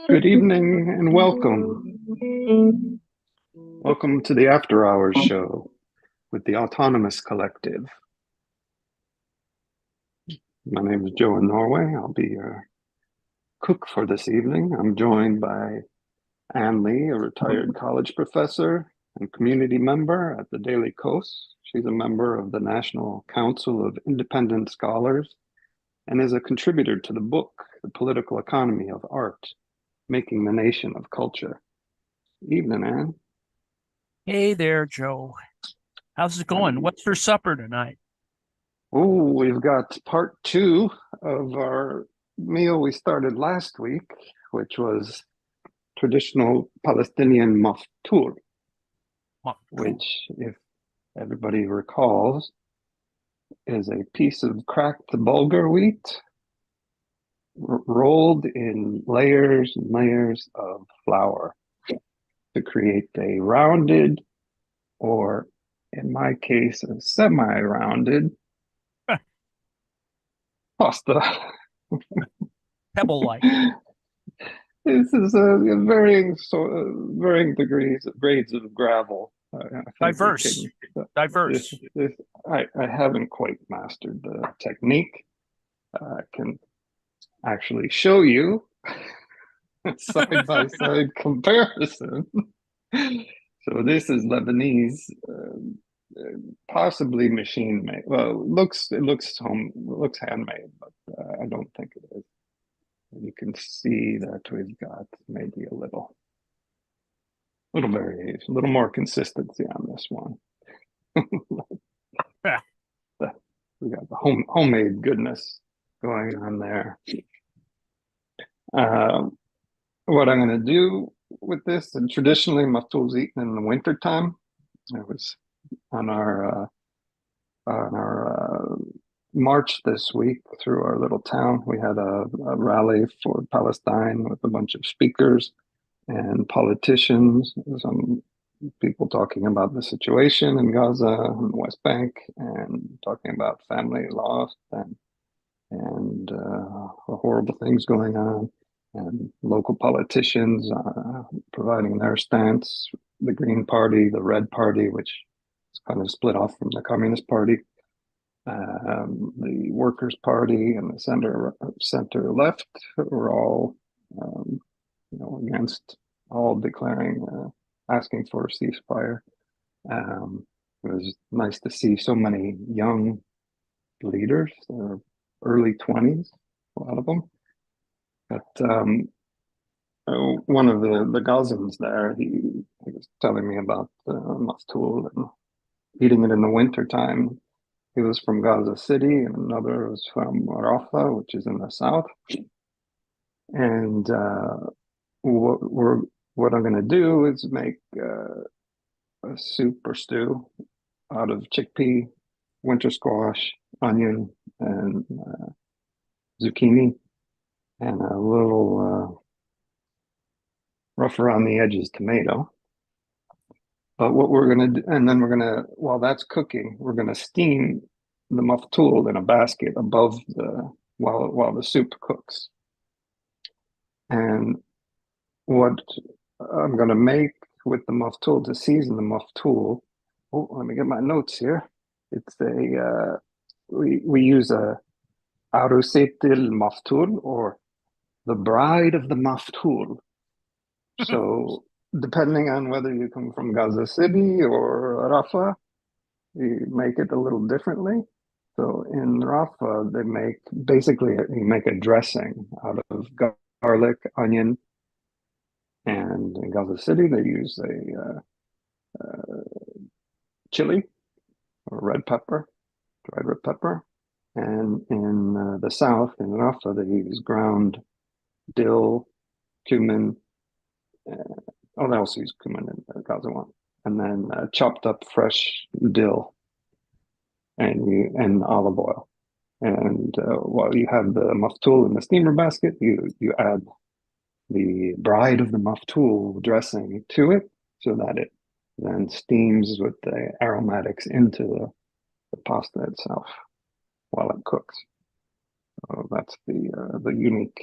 Good evening and welcome. Welcome to the After Hours show with the Autonomous Collective. My name is Joe in Norway. I'll be your cook for this evening. I'm joined by Ann Lee, a retired college professor and community member at the Daily Kos. She's a member of the National Council of Independent Scholars and is a contributor to the book, The Political Economy of Art, Making the Nation of Culture. Evening, Ann. Hey there, Joe. How's it going? What's for supper tonight? Oh, we've got part 2 of our meal we started last week, which was traditional Palestinian maftoul, which, if everybody recalls, is a piece of cracked bulgur wheat rolled in layers and layers of flour to create a rounded, or in my case, a semi-rounded pasta. Pebble-like. This is a varying degrees of grades of gravel. Diverse. I haven't quite mastered the technique. I can actually show you side by side comparison. So this is Lebanese, possibly machine made. Well, it looks handmade, but I don't think it is. You can see that we've got maybe a little variation, a little more consistency on this one. Yeah. We got the homemade goodness going on there. What I'm going to do with this, and traditionally maftoul's eaten in the wintertime. It was on our march this week through our little town. We had a rally for Palestine with a bunch of speakers and politicians, some people talking about the situation in Gaza and the West Bank, and talking about family loss and the horrible things going on, and local politicians providing their stance. The Green Party, the Red Party, which is kind of split off from the Communist Party, the Workers' Party, and the center left were all against, all declaring, asking for a ceasefire. It was nice to see so many young leaders, early 20s, a lot of them. But one of the Gazans there, he was telling me about maftoul and eating it in the wintertime. He was from Gaza City, and another was from Rafah, which is in the south. And what I'm going to do is make a soup or stew out of chickpea, winter squash, onion, and zucchini, and a little rough around the edges tomato. But what we're going to do, and then while that's cooking, we're going to steam the maftoul in a basket above while the soup cooks. And what I'm going to make with the maftoul to season the maftoul. Oh, let me get my notes here. It's we use a eradicating maftoul, or the bride of the maftoul. So depending on whether you come from Gaza City or Rafah, you make it a little differently. So in Rafah, you make a dressing out of garlic, onion, and in Gaza City they use a chili or red pepper, dried red pepper. And in the south, in Rafah, they use ground dill, cumin. They also use cumin in Gaza one, and then chopped up fresh dill and olive oil. And while you have the maftoul in the steamer basket, you add the bride of the maftoul dressing to it so that it then steams with the aromatics into the pasta itself while it cooks. So that's the unique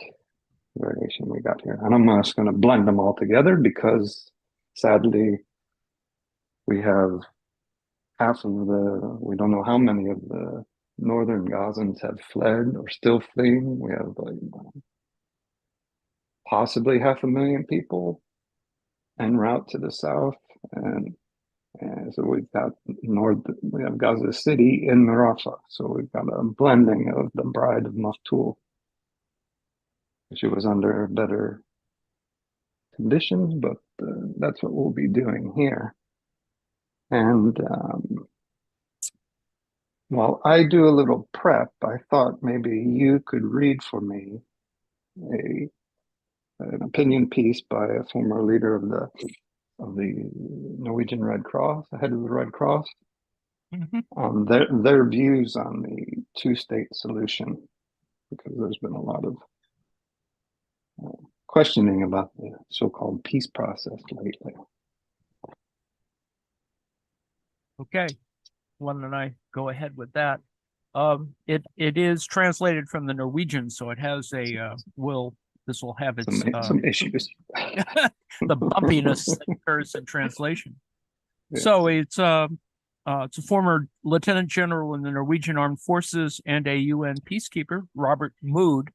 variation we got here. And I'm just going to blend them all together because sadly we have we don't know how many of the northern Gazans have fled or still fleeing. We have like possibly 500,000 people en route to the south. And so we've got we have Gaza City in Rafah. So we've got a blending of the bride of Maftoul. She was under better conditions, but that's what we'll be doing here. And while I do a little prep, I thought maybe you could read for me an opinion piece by a former leader of the Norwegian Red Cross, the head of the Red Cross, on their views on the two-state solution, because there's been a lot of questioning about the so-called peace process lately. Okay, why don't I go ahead with that? It is translated from the Norwegian, so it has this will have its some issues. the bumpiness that occurs in translation. Yes. So it's a former lieutenant general in the Norwegian Armed Forces and a UN peacekeeper, Robert Mood,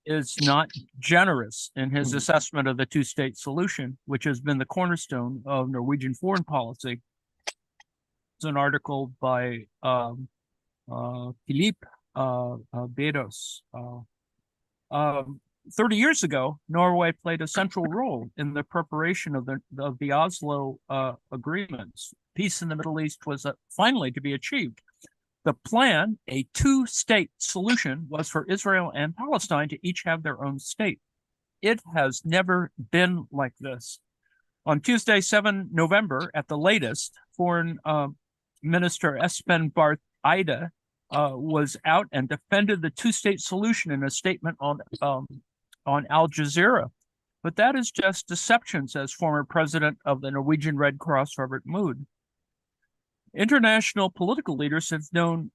is not generous in his assessment of the two-state solution, which has been the cornerstone of Norwegian foreign policy. It's an article by Philippe Bedos. 30 years ago, Norway played a central role in the preparation of the Oslo agreements. Peace in the Middle East was finally to be achieved. The plan, a two-state solution, was for Israel and Palestine to each have their own state. It has never been like this. On Tuesday, 7 November, at the latest, Foreign Minister Espen Barth Eide was out and defended the two-state solution in a statement on Al Jazeera. But that is just deception, says former president of the Norwegian Red Cross, Robert Mood. International political leaders have now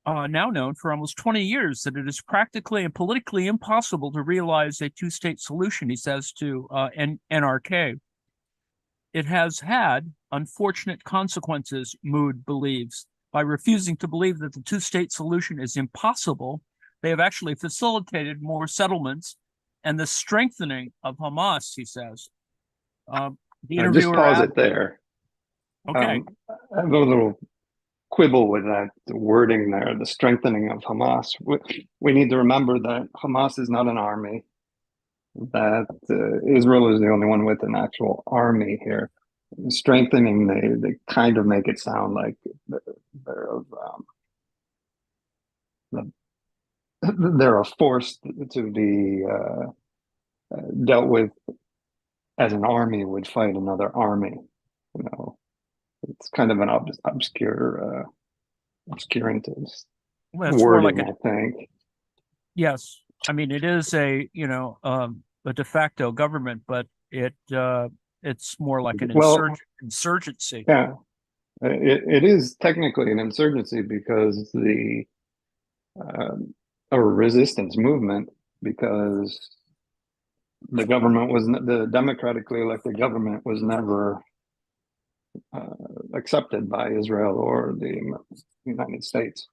known for almost 20 years that it is practically and politically impossible to realize a two-state solution, he says to NRK. It has had unfortunate consequences, Mood believes. By refusing to believe that the two-state solution is impossible, they have actually facilitated more settlements and the strengthening of Hamas, he says. Just pause it there. Okay. I have a little quibble with that wording there, the strengthening of Hamas. We need to remember that Hamas is not an army, that Israel is the only one with an actual army here. Strengthening, they kind of make it sound like they're a force to be dealt with as an army would fight another army. You know, it's kind of an obscuring wording, I think. Yes, I mean it is a de facto government, but it's more like an insurgency. Yeah, it is technically an insurgency because a resistance movement, because the government the democratically elected government was never accepted by Israel or the United States.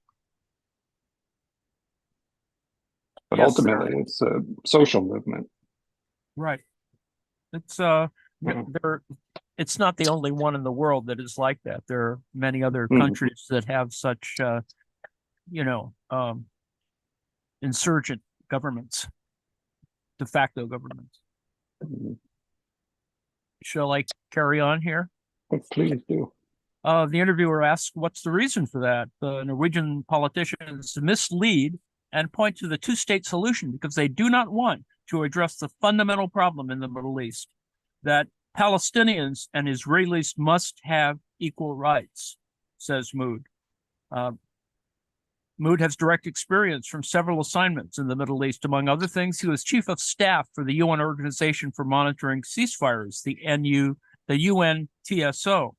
But yes, ultimately, it's a social movement. Right. It's it's not the only one in the world that is like that. There are many other countries that have such, insurgent governments, de facto governments. Shall I carry on here? Please do. The interviewer asks, what's the reason for that? The Norwegian politicians mislead and point to the two-state solution because they do not want to address the fundamental problem in the Middle East, that Palestinians and Israelis must have equal rights, says Mood. Mood has direct experience from several assignments in the Middle East. Among other things, he was chief of staff for the UN Organization for Monitoring Ceasefires, the UNTSO.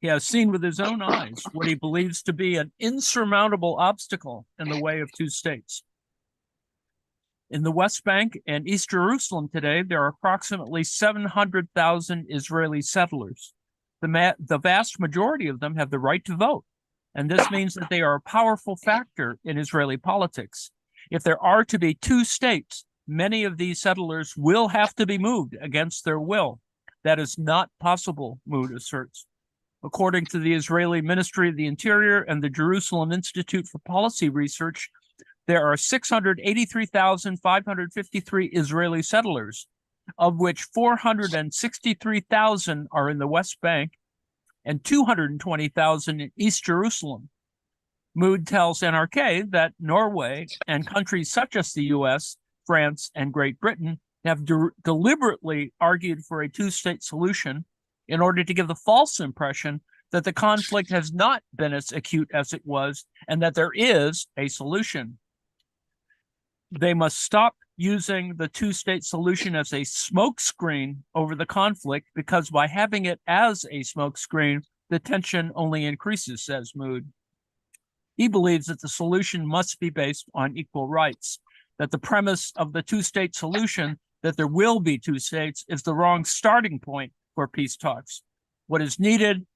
He has seen with his own eyes what he believes to be an insurmountable obstacle in the way of two states. In the West Bank and East Jerusalem today, there are approximately 700,000 Israeli settlers. The vast majority of them have the right to vote, and this means that they are a powerful factor in Israeli politics. If there are to be two states, many of these settlers will have to be moved against their will. That is not possible, Mood asserts. According to the Israeli Ministry of the Interior and the Jerusalem Institute for Policy Research, there are 683,553 Israeli settlers, of which 463,000 are in the West Bank and 220,000 in East Jerusalem. Mood tells NRK that Norway and countries such as the US, France, and Great Britain have deliberately argued for a two-state solution in order to give the false impression that the conflict has not been as acute as it was and that there is a solution. They must stop using the two-state solution as a smokescreen over the conflict, because by having it as a smokescreen, the tension only increases, says Mood. He believes that the solution must be based on equal rights, that the premise of the two-state solution, that there will be two states, is the wrong starting point for peace talks. What is needed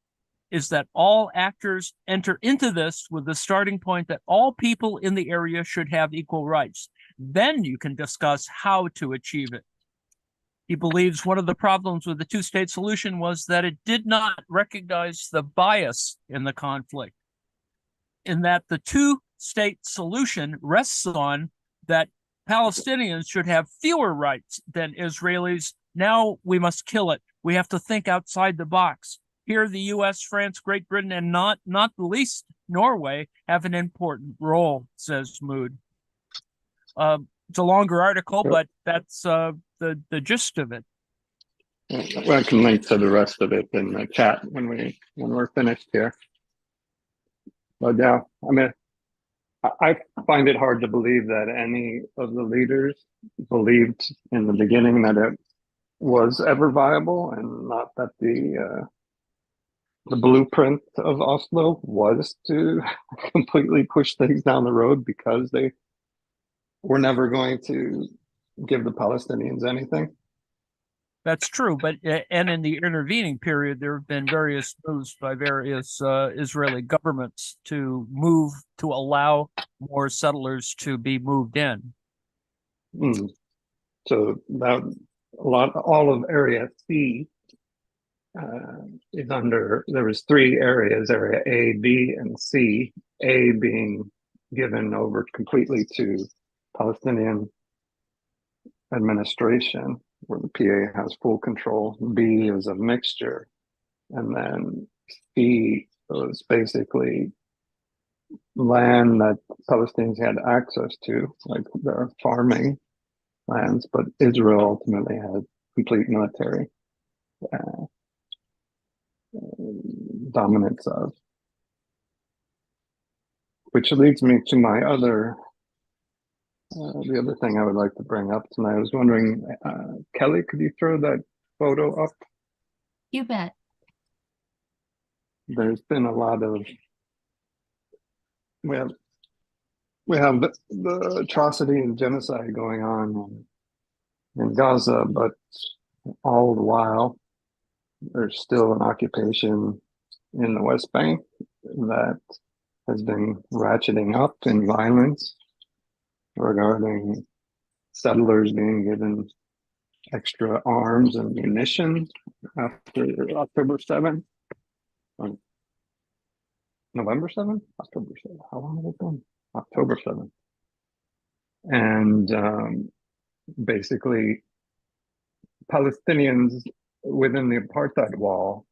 is that all actors enter into this with the starting point that all people in the area should have equal rights. Then you can discuss how to achieve it. He believes one of the problems with the two-state solution was that it did not recognize the bias in the conflict, in that the two-state solution rests on that Palestinians should have fewer rights than Israelis. Now we must kill it. We have to think outside the box. Here, the US, France, Great Britain, and not the least Norway have an important role, says Mood. It's a longer article, but that's the gist of it. Well, I can link to the rest of it in the chat when we're finished here. But yeah, I mean, I find it hard to believe that any of the leaders believed in the beginning that it was ever viable, and not that the blueprint of Oslo was to completely push things down the road, because they were never going to give the Palestinians anything. That's true, but and in the intervening period, there have been various moves by various Israeli governments to allow more settlers to be moved in. So that all of Area C is under. There was three areas: Area A, B, and C. A being given over completely to Palestinian administration, where the PA has full control. B is a mixture, and then C was basically land that Palestinians had access to, like their farming lands, but Israel ultimately had complete military dominance of. Which leads me to my other the other thing I would like to bring up tonight. I was wondering, Kelly, could you throw that photo up? You bet. There's been a lot of, we have the atrocity and genocide going on in Gaza, but all the while there's still an occupation in the West Bank that has been ratcheting up in violence, regarding settlers being given extra arms and munitions after October 7th. November 7th? October 7th. How long has it been? October 7th. And basically, Palestinians within the apartheid wall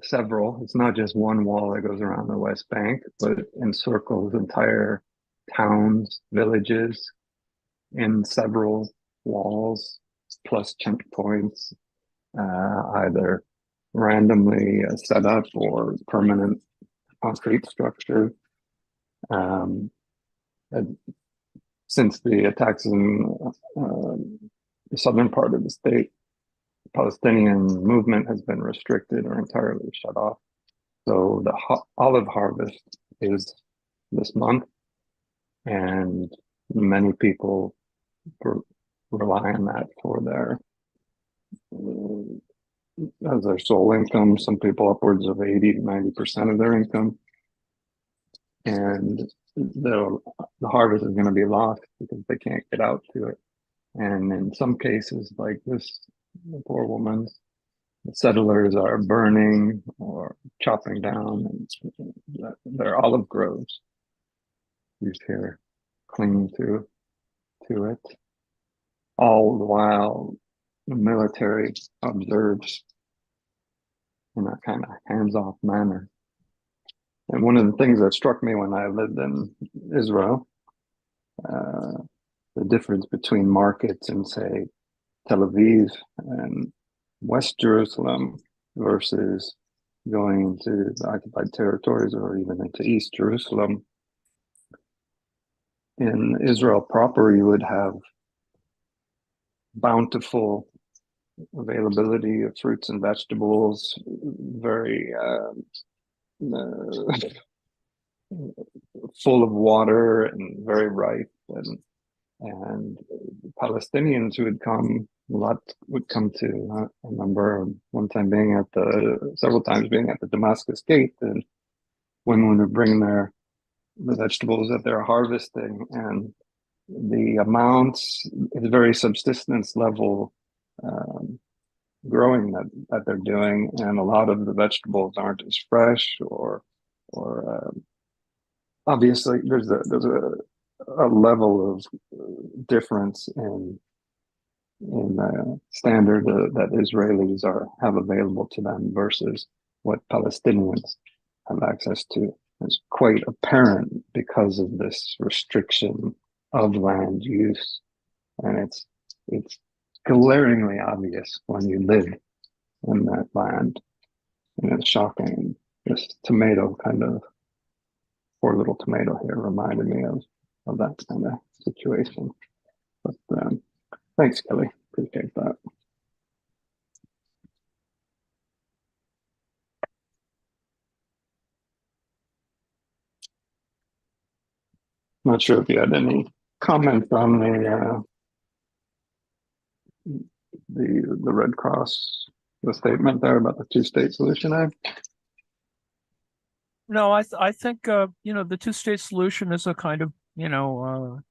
several. It's not just one wall that goes around the West Bank, but encircles entire towns, villages in several walls, plus checkpoints, either randomly set up or permanent concrete structure. Since the attacks in the southern part of the state, the Palestinian movement has been restricted or entirely shut off. So the olive harvest is this month, and many people rely on that for their as their sole income. Some people upwards of 80 to 90% of their income, and the harvest is going to be lost because they can't get out to it. And in some cases, like this, the poor woman's, the settlers are burning or chopping down their olive groves. Who's here clinging to it, all the while the military observes in a kind of hands-off manner. And one of the things that struck me when I lived in Israel, the difference between markets in, say, Tel Aviv and West Jerusalem versus going into the occupied territories or even into East Jerusalem. In Israel proper, you would have bountiful availability of fruits and vegetables, very full of water and very ripe, and Palestinians who would come, a lot would come to. I remember several times being at the Damascus gate, and women would bring the vegetables that they're harvesting, and the amounts is very subsistence level growing that they're doing, and a lot of the vegetables aren't as fresh or obviously there's a level of difference in standard that Israelis have available to them versus what Palestinians have access to. It's quite apparent because of this restriction of land use, and it's glaringly obvious when you live in that land, and it's shocking. This tomato poor little tomato here reminded me of that kind of situation. But thanks, Kelly. Appreciate that. Not sure if you had any comments on the Red Cross, the statement there about the two-state solution act. No, I think the two-state solution is a kind of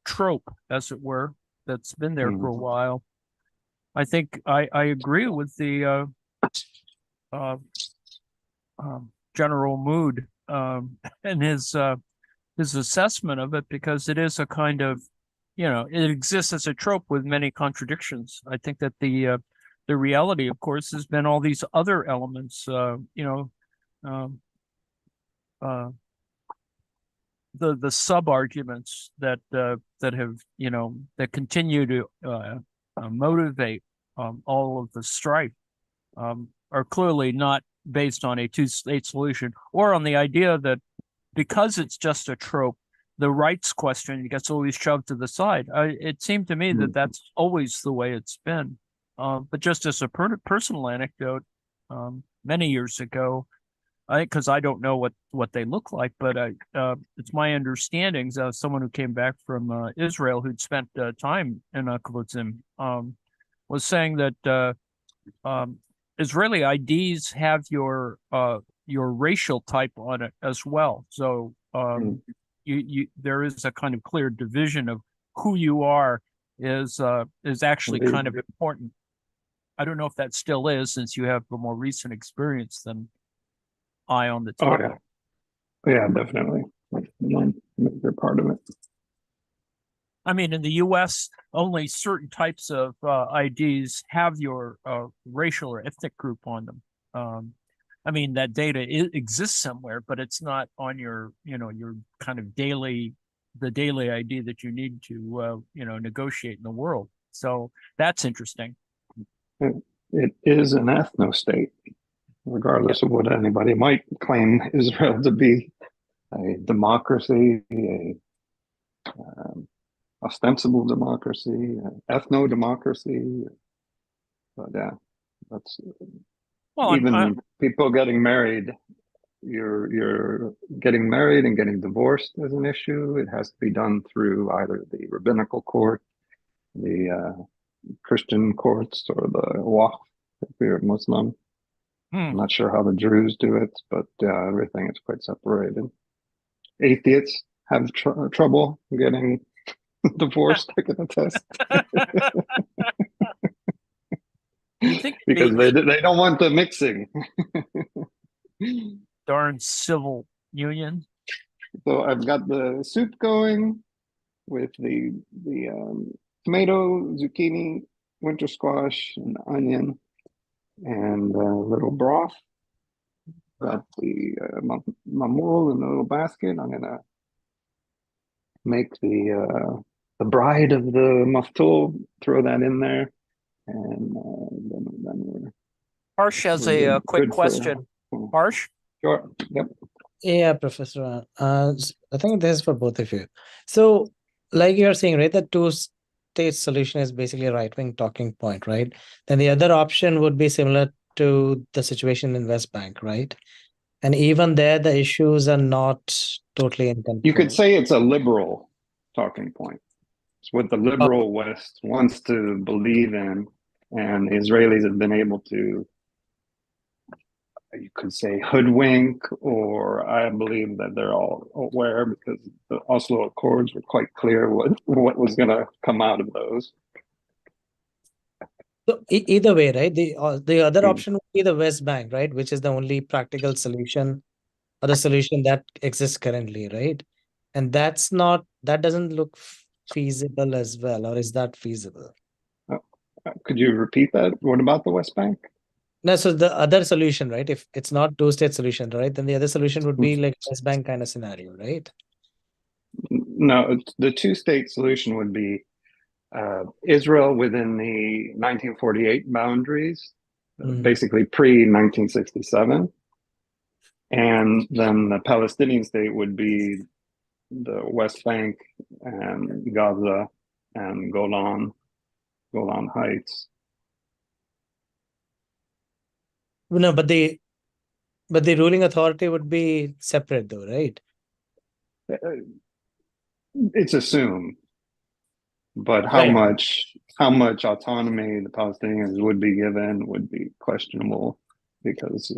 trope, as it were, that's been there for a while. I think I agree with the General Mood and his assessment of it, because it is a kind of it exists as a trope with many contradictions. I think that the reality, of course, has been all these other elements. The sub arguments that have that continue to motivate all of the strife are clearly not based on a two-state solution or on the idea that because it's just a trope, the rights question gets always shoved to the side. It seemed to me that that's always the way it's been. But just as a personal anecdote, many years ago, because I don't know what they look like, but it's my understanding as someone who came back from Israel who'd spent time in kibbutzim, was saying that Israeli IDs have your racial type on it as well. So there is a kind of clear division of who you are is actually kind of important. I don't know if that still is, since you have a more recent experience than I on the topic. Yeah, definitely. That's one major part of it. I mean, in the U.S., only certain types of IDs have your racial or ethnic group on them. I mean, that data exists somewhere, but it's not on your, your kind of the daily ID that you need to, negotiate in the world. So that's interesting. It is an ethno-state, regardless of what anybody might claim Israel to be. A democracy, a ostensible democracy, ethno-democracy. But yeah, that's Well, even people getting married. You're getting married and getting divorced is an issue. It has to be done through either the rabbinical court, the Christian courts, or the Waqf if you're Muslim. I'm not sure how the Druze do it, but everything is quite separated. Atheists have trouble getting divorced, I can attest. you think because they don't want the mixing. Darn civil union. So I've got the soup going with the tomato, zucchini, winter squash, and onion, and a little broth. Got the mamul in the little basket. I'm gonna make the bride of the maftoul, throw that in there, and then we're Harsh has a quick question. Harsh? Sure. Yep. Yeah, Professor. I think this is for both of you. So, like you're saying, right, the two-state solution is basically a right-wing talking point, right? Then the other option would be similar to the situation in West Bank, right? And even there, the issues are not totally in control. You could say it's a liberal talking point. It's what the liberal West wants to believe in, and the Israelis have been able to, you could say, hoodwink, or I believe that they're all aware because the Oslo Accords were quite clear what was going to come out of those. So either way, right? The other option would be the West Bank, right? Which is the only practical solution or the solution that exists currently, right? And that doesn't look feasible as well, or is that feasible? Could you repeat that? What about the West Bank? No, so the other solution, right? If it's not two-state solution, right? Then the other solution would be like West Bank kind of scenario, right? No, the two-state solution would be Israel within the 1948 boundaries, basically pre-1967. And then the Palestinian state would be the West Bank and Gaza and Golan Heights. No, but the ruling authority would be separate though, right? It's assumed. But how much autonomy the Palestinians would be given would be questionable because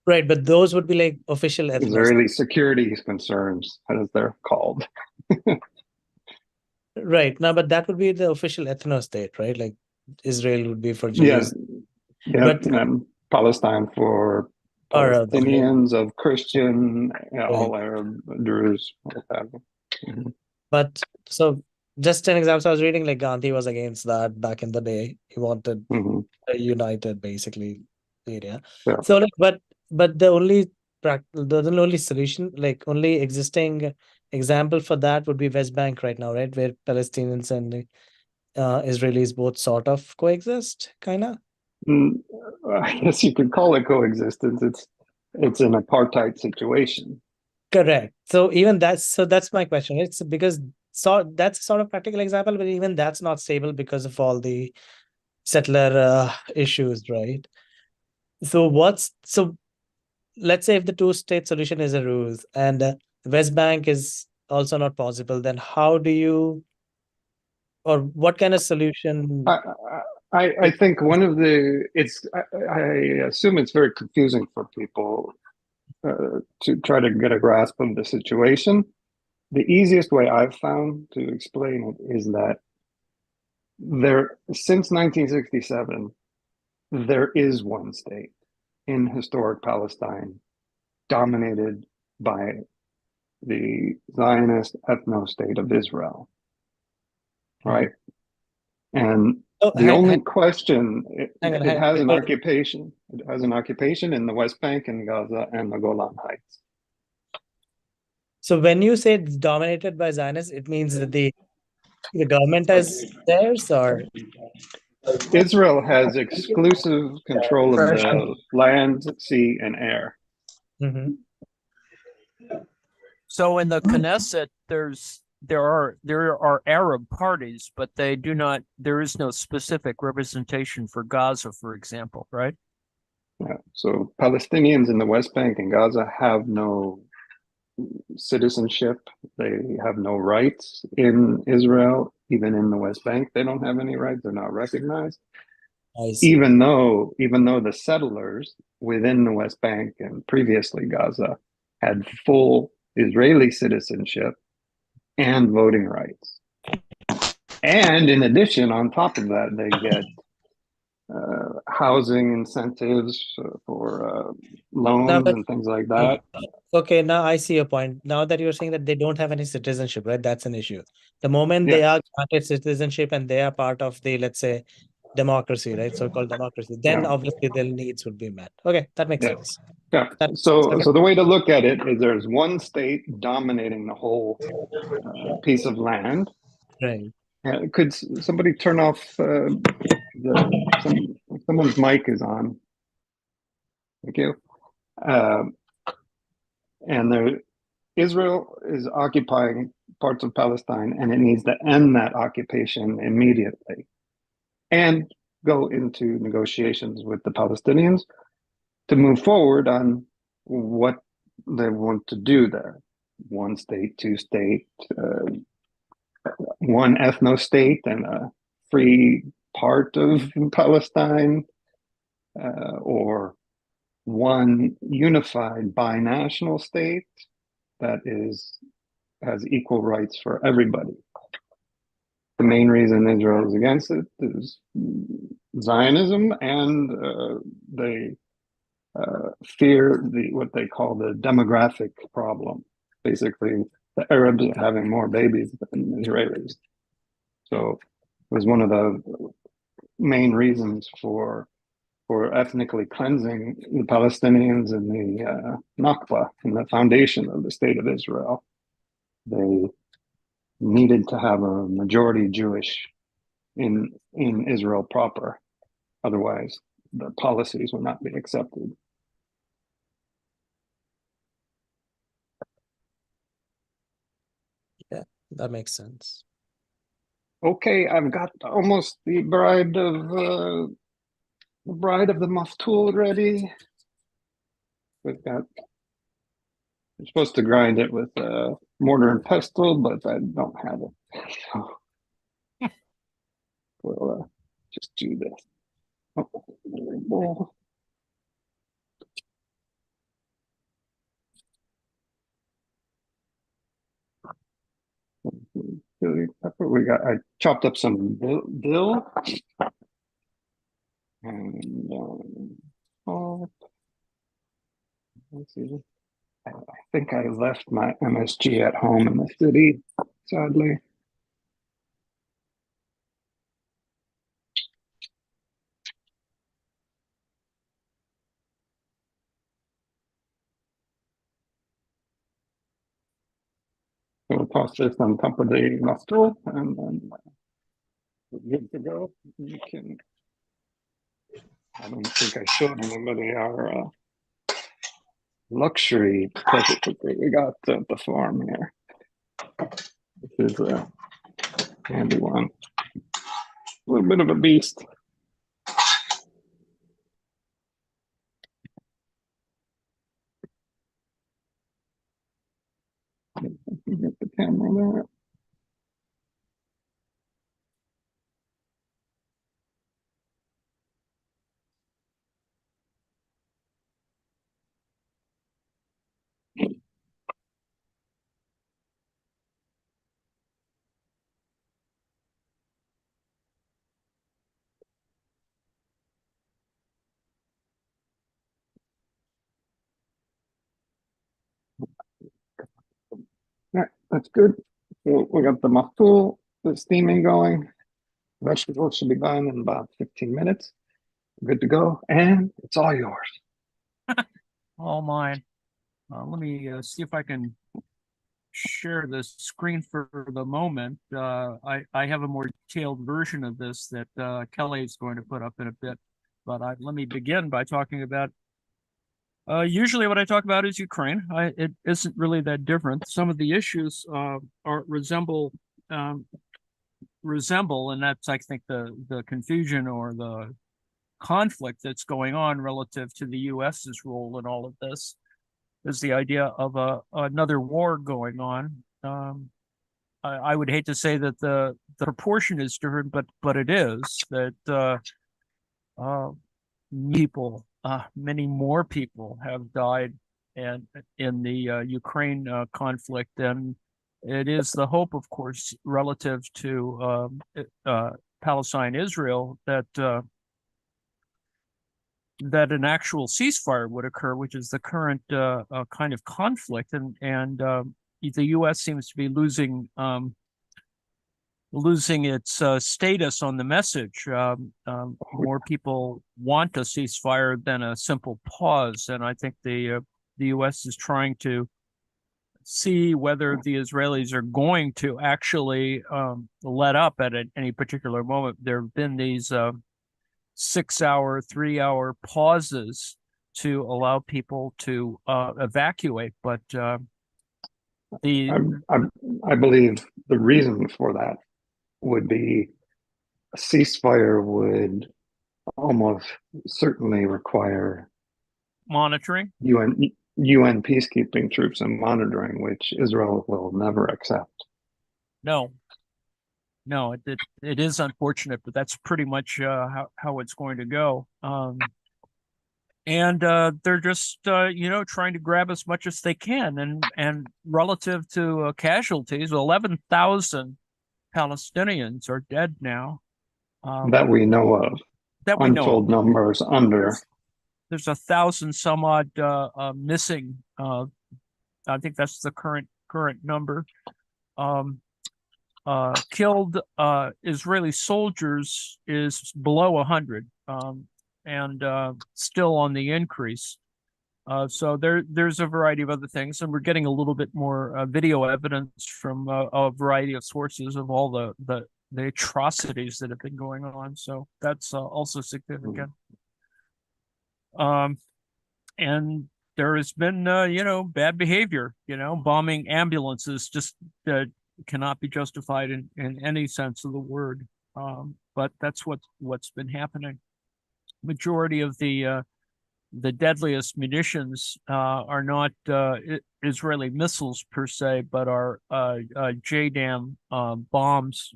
right, but those would be like official Israeli security concerns, as they're called. Right. Now, but that would be the official ethno-state, right? Like Israel would be for Jews. Yeah, but Palestine for Palestinians of Christian, all Arab, Druze, what have you. But so just an example, I was reading like Gandhi was against that back in the day. He wanted a united, basically, area. Yeah. So like, but the only solution, like only existing example for that would be West Bank right now, right? Where Palestinians and Israelis both sort of coexist, kind of. I guess you could call it coexistence. It's an apartheid situation. Correct. So even that's my question. It's because that's sort of practical example, but even that's not stable because of all the settler issues, right? So let's say if the two-state solution is a ruse and West Bank is also not possible, then how do you, or what kind of solution? I think one of the I assume it's very confusing for people to try to get a grasp of the situation. The easiest way I've found to explain it is that since 1967, there is one state in historic Palestine dominated by the Zionist ethno-state of Israel, right? And Oh, The only question, hang on, it has an before- occupation. It has an occupation in the West Bank and Gaza and the Golan Heights. So when you say it's dominated by Zionists, it means that the government is theirs, or Israel has exclusive control of the land, sea, and air. Mhm. So in the Knesset, there are Arab parties, but they do not. There is no specific representation for Gaza, for example, right? Yeah. So Palestinians in the West Bank and Gaza have no citizenship. They have no rights in Israel, even in the West Bank. They don't have any rights. They're not recognized. I see. Even though the settlers within the West Bank and previously Gaza had full Israeli citizenship and voting rights. And in addition, on top of that, they get housing incentives for loans but- and things like that. Okay, now I see your point. Now that you're saying that they don't have any citizenship, right? That's an issue. The moment they are granted citizenship and they are part of the, let's say, democracy, right? So-called democracy, then Yeah. obviously their needs would be met. Okay, that makes Yeah. sense. Yeah. So the way to look at it is there's one state dominating the whole piece of land. Right. Could somebody turn off someone's mic is on? Thank you. And Israel is occupying parts of Palestine, and it needs to end that occupation immediately and go into negotiations with the Palestinians to move forward on what they want to do there. One state, two state, one ethno-state and a free part of Palestine, or one unified binational state that has equal rights for everybody. The main reason Israel is against it is Zionism, and they fear what they call the demographic problem. Basically, the Arabs are having more babies than Israelis. So it was one of the main reasons for ethnically cleansing the Palestinians in the Nakba, in the foundation of the state of Israel. They needed to have a majority Jewish in Israel proper. Otherwise, the policies would not be accepted. Yeah, that makes sense. Okay, I've got almost the bride of the maftoul ready. We've got. I'm supposed to grind it with mortar and pestle, but I don't have it. So we'll just do this. Oh, chili pepper. I chopped up some dill and salt. Let's see. I think I left my MSG at home in the city, sadly. So we'll toss this on top of the maftoul, and then we're good to go. You can. I don't think I showed anybody our luxury pressure cooker we got at the farm here. This is a handy one. A little bit of a beast. Get the camera there. All right, that's good. So we got the maftoul, the steaming going. Vegetables should be done in about 15 minutes. Good to go, and it's all yours. All mine. Let me see if I can share the screen for the moment. I have a more detailed version of this that Kelly is going to put up in a bit, but let me begin by talking about. Usually, what I talk about is Ukraine. It isn't really that different. Some of the issues resemble, and that's I think the confusion or the conflict that's going on relative to the U.S.'s role in all of this. Is the idea of another war going on. I would hate to say that the proportion is different, but it is that people, many more people have died and in the Ukraine conflict, and it is the hope, of course, relative to Palestine, Israel, that an actual ceasefire would occur, which is the current kind of conflict, and the U.S. seems to be losing its status on the message. More people want a ceasefire than a simple pause, and I think the U.S. is trying to see whether the Israelis are going to actually let up at any particular moment. There have been these 6-hour, 3-hour pauses to allow people to evacuate. But I believe the reason for that would be a ceasefire would almost certainly require monitoring. UN peacekeeping troops and monitoring, which Israel will never accept. No, it is unfortunate, but that's pretty much how it's going to go. And they're just trying to grab as much as they can, and relative to casualties, 11,000 Palestinians are dead now. That we know of. That we Untold know of. Numbers under. There's 1,000 some odd missing. I think that's the current number. Killed Israeli soldiers is below 100, and still on the increase. So there's a variety of other things, and we're getting a little bit more video evidence from a variety of sources of all the atrocities that have been going on. So that's also significant. And there has been bad behavior. Bombing ambulances just cannot be justified in any sense of the word. But that's what's been happening. Majority of the deadliest munitions are not Israeli missiles per se, but are JDAM bombs,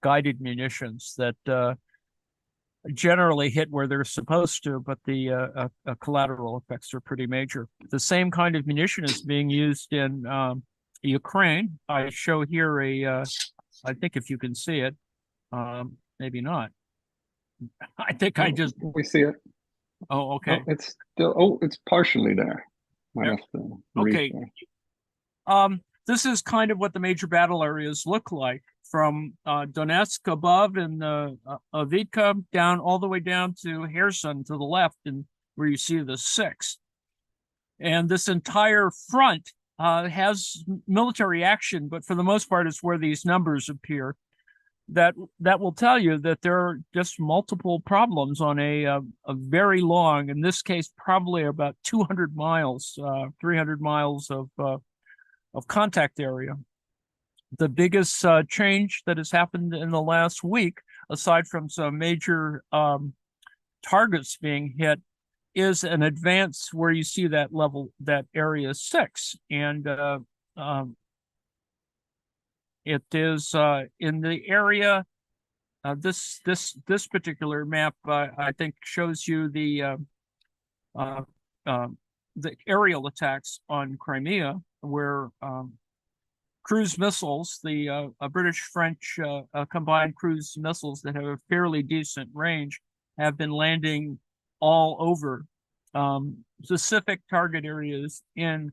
guided munitions that generally hit where they're supposed to, but the collateral effects are pretty major. The same kind of munition is being used in Ukraine. I show here I think if you can see it, maybe not. I think we see it. Oh, okay. It's still. it's partially there. Okay. This is kind of what the major battle areas look like, from Donetsk above and Avdiivka down all the way down to Kherson to the left, and where you see the 6. And this entire front has military action, but for the most part, it's where these numbers appear. That will tell you that there are just multiple problems on a very long, in this case, probably about 200 miles, 300 miles of contact area. The biggest change that has happened in the last week, aside from some major targets being hit, is an advance where you see that level, that area 6, and it is in the area. This particular map, I think, shows you the aerial attacks on Crimea, where cruise missiles, the British-French combined cruise missiles that have a fairly decent range, have been landing all over specific target areas in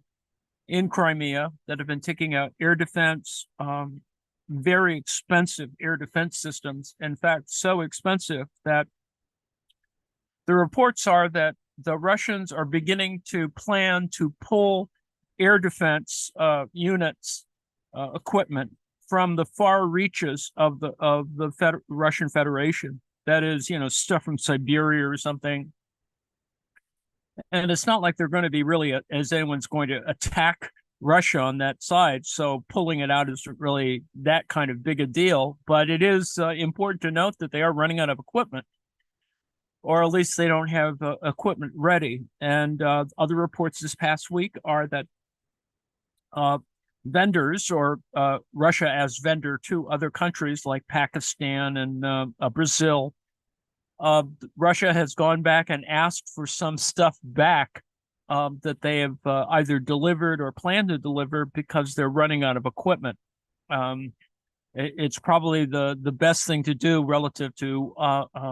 Crimea that have been taking out air defense, very expensive air defense systems. In fact, so expensive that the reports are that the Russians are beginning to plan to pull air defense units, equipment from the far reaches of the Russian Federation. That is, stuff from Siberia or something. And it's not like they're going to be really, as anyone's going to attack Russia on that side. So pulling it out isn't really that kind of big a deal. But it is important to note that they are running out of equipment, or at least they don't have equipment ready. And other reports this past week are that vendors, or Russia as vendor to other countries like Pakistan and Brazil, Russia has gone back and asked for some stuff back that they have either delivered or plan to deliver because they're running out of equipment. It's probably the best thing to do relative to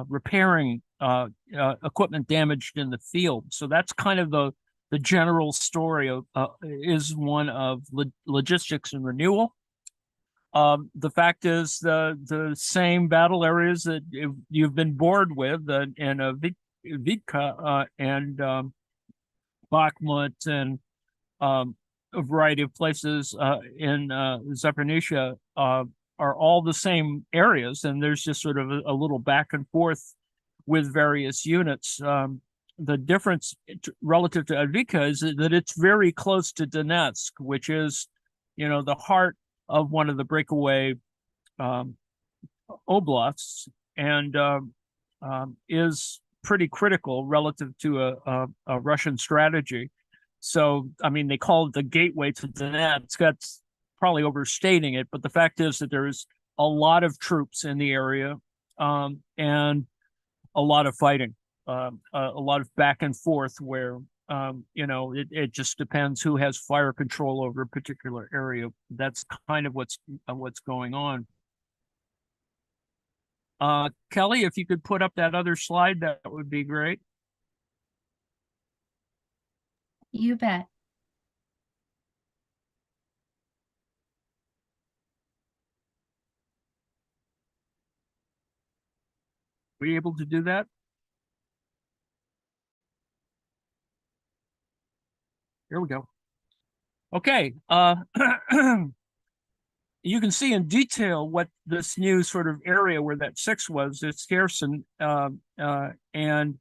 repairing equipment damaged in the field. So that's kind of the general story of is one of logistics and renewal. The fact is the same battle areas that you've been bored with in Vitka and Bakhmut and a variety of places in Zaporizhzhia are all the same areas, and there's just sort of a little back and forth with various units. The difference relative to Avdiivka is that it's very close to Donetsk, which is, the heart of one of the breakaway oblasts, and is pretty critical relative to a Russian strategy. So, I mean, they call it the gateway to Donetsk. That's probably overstating it, but the fact is that there's a lot of troops in the area, and a lot of fighting, a lot of back and forth where it just depends who has fire control over a particular area. That's kind of what's going on. Kelly, if you could put up that other slide, that would be great. You bet. Were you able to do that? Here we go. Okay. You can see in detail what this new sort of area where that 6 was. It's Kherson, and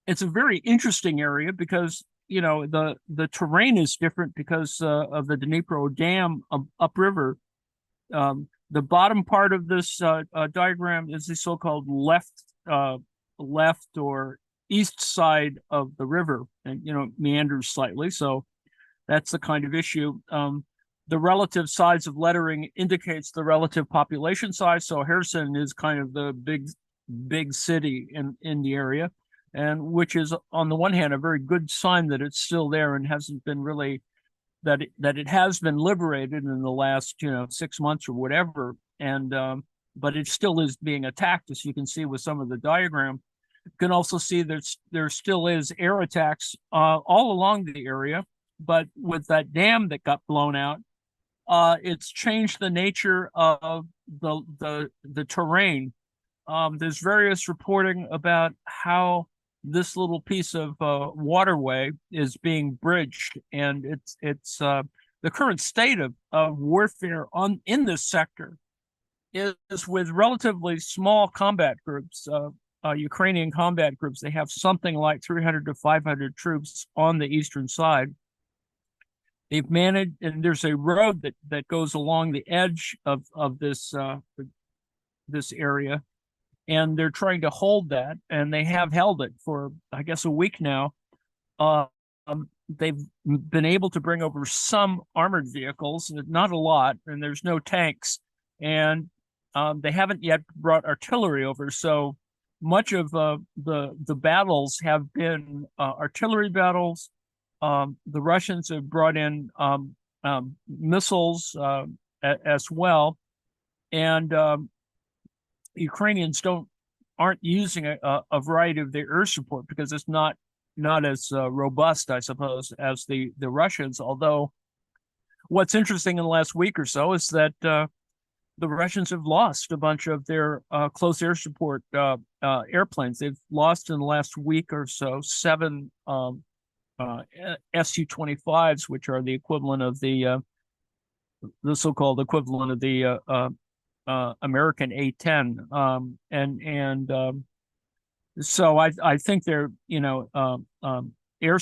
it's a very interesting area because the terrain is different because of the Dnipro Dam upriver. The bottom part of this diagram is the so-called left or east side of the river, and meanders slightly. So that's the kind of issue. The relative size of lettering indicates the relative population size. So Kherson is kind of the big city in the area, and which is on the one hand a very good sign that it's still there and hasn't been really that it has been liberated in the last 6 months or whatever. And but it still is being attacked, as you can see with some of the diagram. You can also see there still is air attacks all along the area, but with that dam that got blown out, it's changed the nature of the terrain. There's various reporting about how this little piece of waterway is being bridged, and it's the current state of warfare in this sector is with relatively small combat groups, Ukrainian combat groups. They have something like 300 to 500 troops on the eastern side. They've managed, and there's a road that goes along the edge of this area, and they're trying to hold that, and they have held it for, I guess, a week now. They've been able to bring over some armored vehicles, not a lot, and there's no tanks, and they haven't yet brought artillery over. So much of the battles have been artillery battles. The Russians have brought in missiles as well, and Ukrainians aren't using a variety of their air support because it's not as robust, I suppose, as the Russians. Although what's interesting in the last week or so is that the Russians have lost a bunch of their close air support airplanes. They've lost in the last week or so 7 Su-25s, which are the equivalent of the so-called equivalent of the American A-10, so I think they're air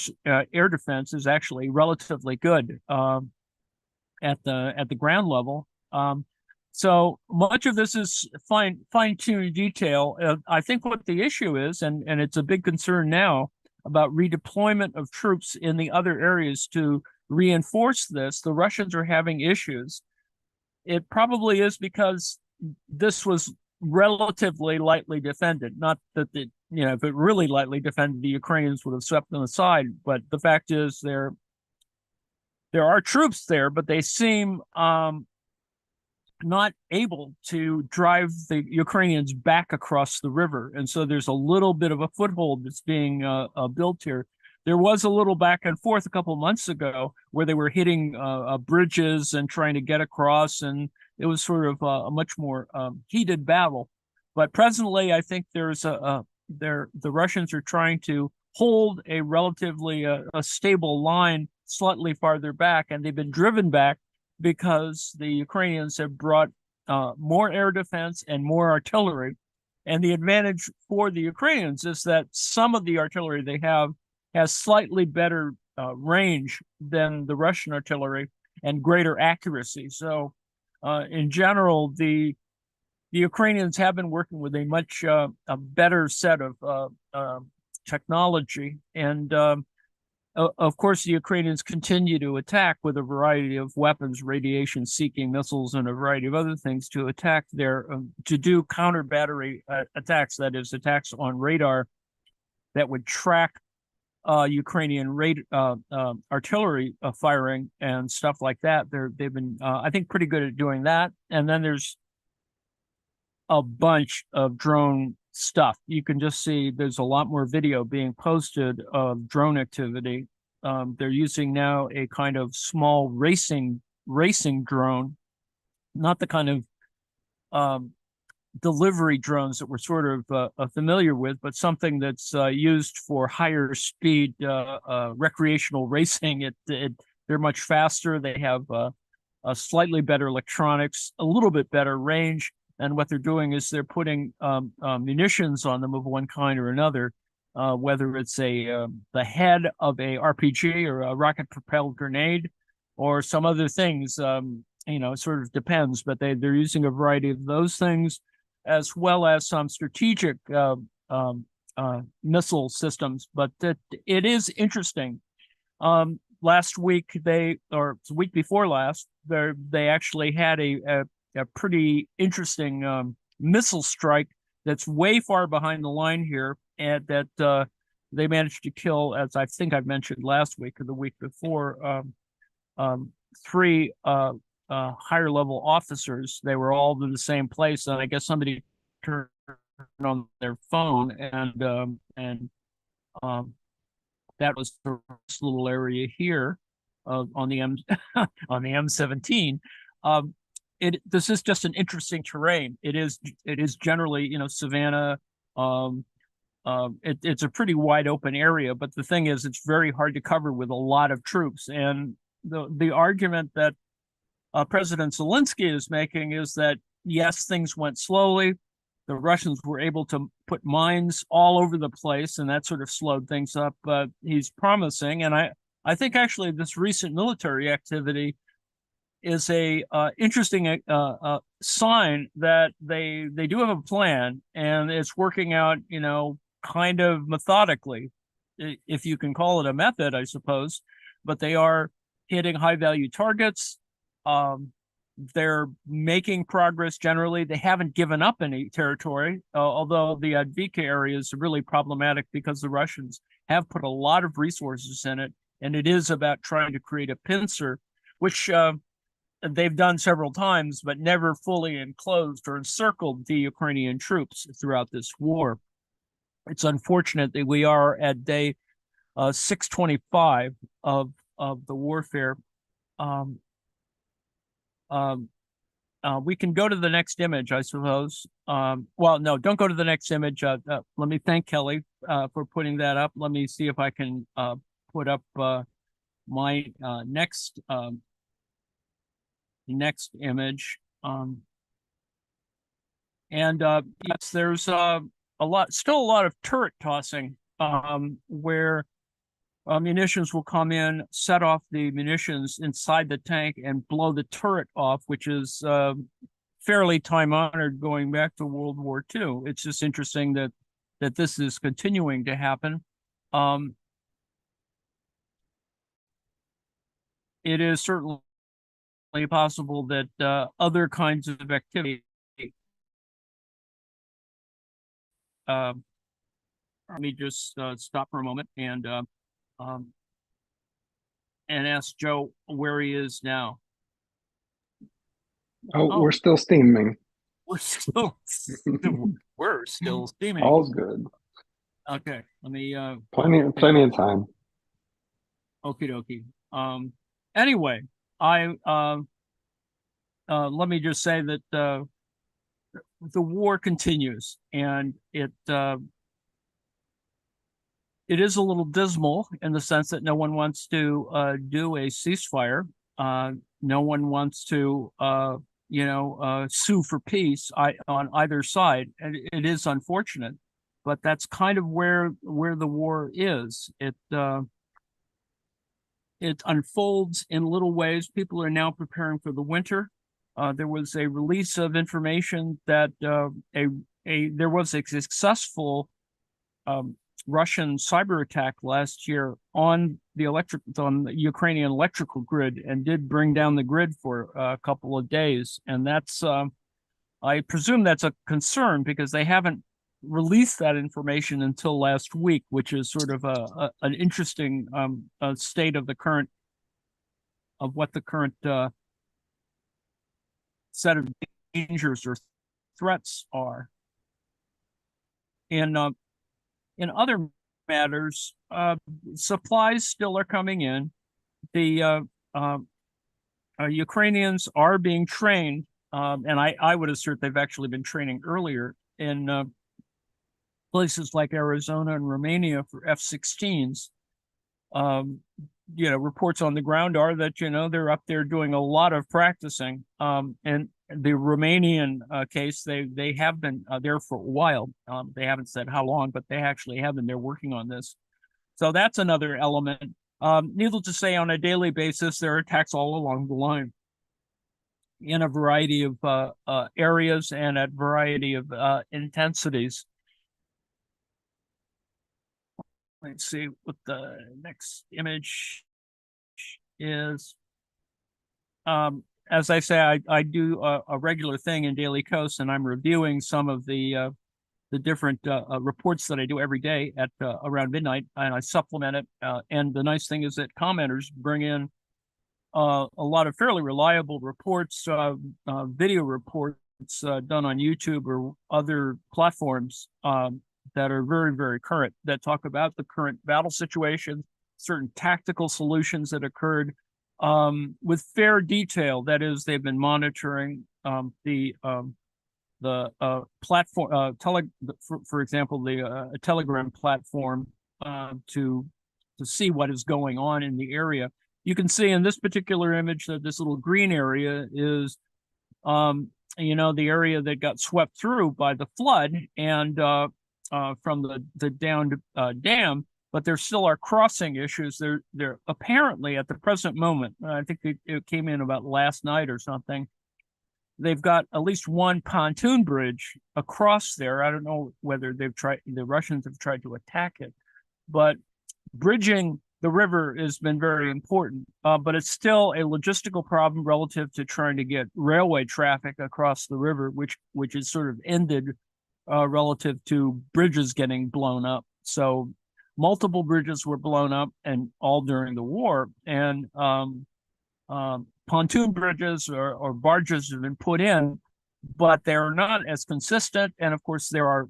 defense is actually relatively good at the ground level. So much of this is fine-tuned detail. I think what the issue is, and it's a big concern now about redeployment of troops in the other areas to reinforce this. The Russians are having issues. It probably is because this was relatively lightly defended. Not that if it really lightly defended, the Ukrainians would have swept them aside. But the fact is, there are troops there, but they seem not able to drive the Ukrainians back across the river. And so there's a little bit of a foothold that's being built here. There was a little back and forth a couple of months ago where they were hitting bridges and trying to get across, and it was sort of a much more heated battle. But presently, I think the Russians are trying to hold a relatively a stable line slightly farther back, and they've been driven back because the Ukrainians have brought more air defense and more artillery. And the advantage for the Ukrainians is that some of the artillery they have has slightly better range than the Russian artillery and greater accuracy. So in general, the Ukrainians have been working with a much a better set of technology. And of course, the Ukrainians continue to attack with a variety of weapons, radiation-seeking missiles, and a variety of other things to attack to do counter battery attacks. That is, attacks on radar that would track Ukrainian artillery firing and stuff like that. They've been, I think, pretty good at doing that. And then there's a bunch of drone stuff. You can just see there's a lot more video being posted of drone activity. They're using now a kind of small racing drone, not the kind of delivery drones that we're sort of familiar with, but something that's used for higher speed recreational racing. They're much faster. They have a slightly better electronics, a little bit better range. And what they're doing is they're putting munitions on them of one kind or another, whether it's the head of a RPG or a rocket-propelled grenade or some other things. It sort of depends, but they're using a variety of those things, as well as some strategic missile systems. But it is interesting. Last week, the week before last, they actually had a pretty interesting missile strike that's way far behind the line here, and that they managed to kill, as I think I've mentioned last week or the week before, 3 higher level officers. They were all in the same place, and I guess somebody turned on their phone, and that was the little area here on the M17. This is just an interesting terrain. It is generally, savanna. It's a pretty wide open area, but the thing is, it's very hard to cover with a lot of troops. And the argument that President Zelensky is making is that, yes, things went slowly. The Russians were able to put mines all over the place, and that sort of slowed things up. But he's promising, and I think actually this recent military activity is a interesting sign that they do have a plan, and it's working out, kind of methodically, if you can call it a method, I suppose. But they are hitting high value targets. They're making progress generally. They haven't given up any territory, although the Advika area is really problematic because the Russians have put a lot of resources in it, and it is about trying to create a pincer, which they've done several times, but never fully enclosed or encircled the Ukrainian troops throughout this war. It's unfortunate that we are at day 625 of the warfare. we can go to the next image, I suppose. Well, no, don't go to the next image. Let me thank Kelly for putting that up. Let me see if I can put up my next image. Yes, there's still a lot of turret tossing, where munitions will come in, set off the munitions inside the tank, and blow the turret off, which is fairly time-honored going back to World War II. It's just interesting that this is continuing to happen. It is certainly possible that other kinds of activity. Let me just stop for a moment and ask Joe where he is now. Oh, we're still steaming. We're still steaming. All's good. Okay, let me plenty of time. Okie dokie. Anyway, let me just say that the war continues, and it is a little dismal in the sense that no one wants to do a ceasefire. No one wants to sue for peace on either side, and it is unfortunate, but that's kind of where the war is. It unfolds in little ways. People are now preparing for the winter. There was a release of information that there was a successful Russian cyber attack last year on the Ukrainian electrical grid, and did bring down the grid for a couple of days. And that's I presume that's a concern, because they haven't released that information until last week, which is sort of an interesting state of what the current set of dangers or threats are. In other matters, supplies still are coming in. The Ukrainians are being trained, and I would assert they've actually been training earlier in places like Arizona and Romania for F-16s. Reports on the ground are that, they're up there doing a lot of practicing. And the Romanian case, they have been there for a while. They haven't said how long, but they actually have been there working on this. So that's another element. Needless to say, on a daily basis, there are attacks all along the line in a variety of areas and at variety of intensities. Let's see what the next image is. As I say, I do a regular thing in Daily Kos, and I'm reviewing some of the different reports that I do every day at around midnight, and I supplement it. And the nice thing is that commenters bring in a lot of fairly reliable reports, video reports done on YouTube or other platforms that are very, very current, that talk about the current battle situation, certain tactical solutions that occurred with fair detail. That is, they've been monitoring the platform, for example, the Telegram platform to see what is going on in the area. You can see in this particular image that this little green area is, the area that got swept through by the flood and from the downed dam. But there still are crossing issues. They're apparently at the present moment, I think it came in about last night or something, they've got at least one pontoon bridge across there. I don't know whether the Russians have tried to attack it, but bridging the river has been very important. But it's still a logistical problem relative to trying to get railway traffic across the river, which is sort of ended relative to bridges getting blown up. So multiple bridges were blown up, and all during the war. And pontoon bridges or barges have been put in, but they're not as consistent. And of course, there are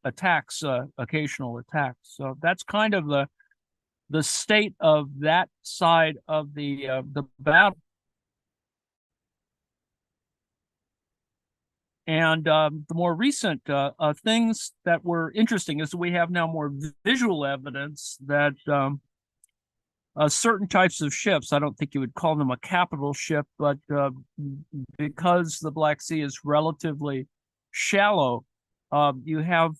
attacks, occasional attacks. So that's kind of the state of that side of the battle. the more recent things that were interesting is we have now more visual evidence that certain types of ships, I don't think you would call them a capital ship, but because the Black Sea is relatively shallow, you have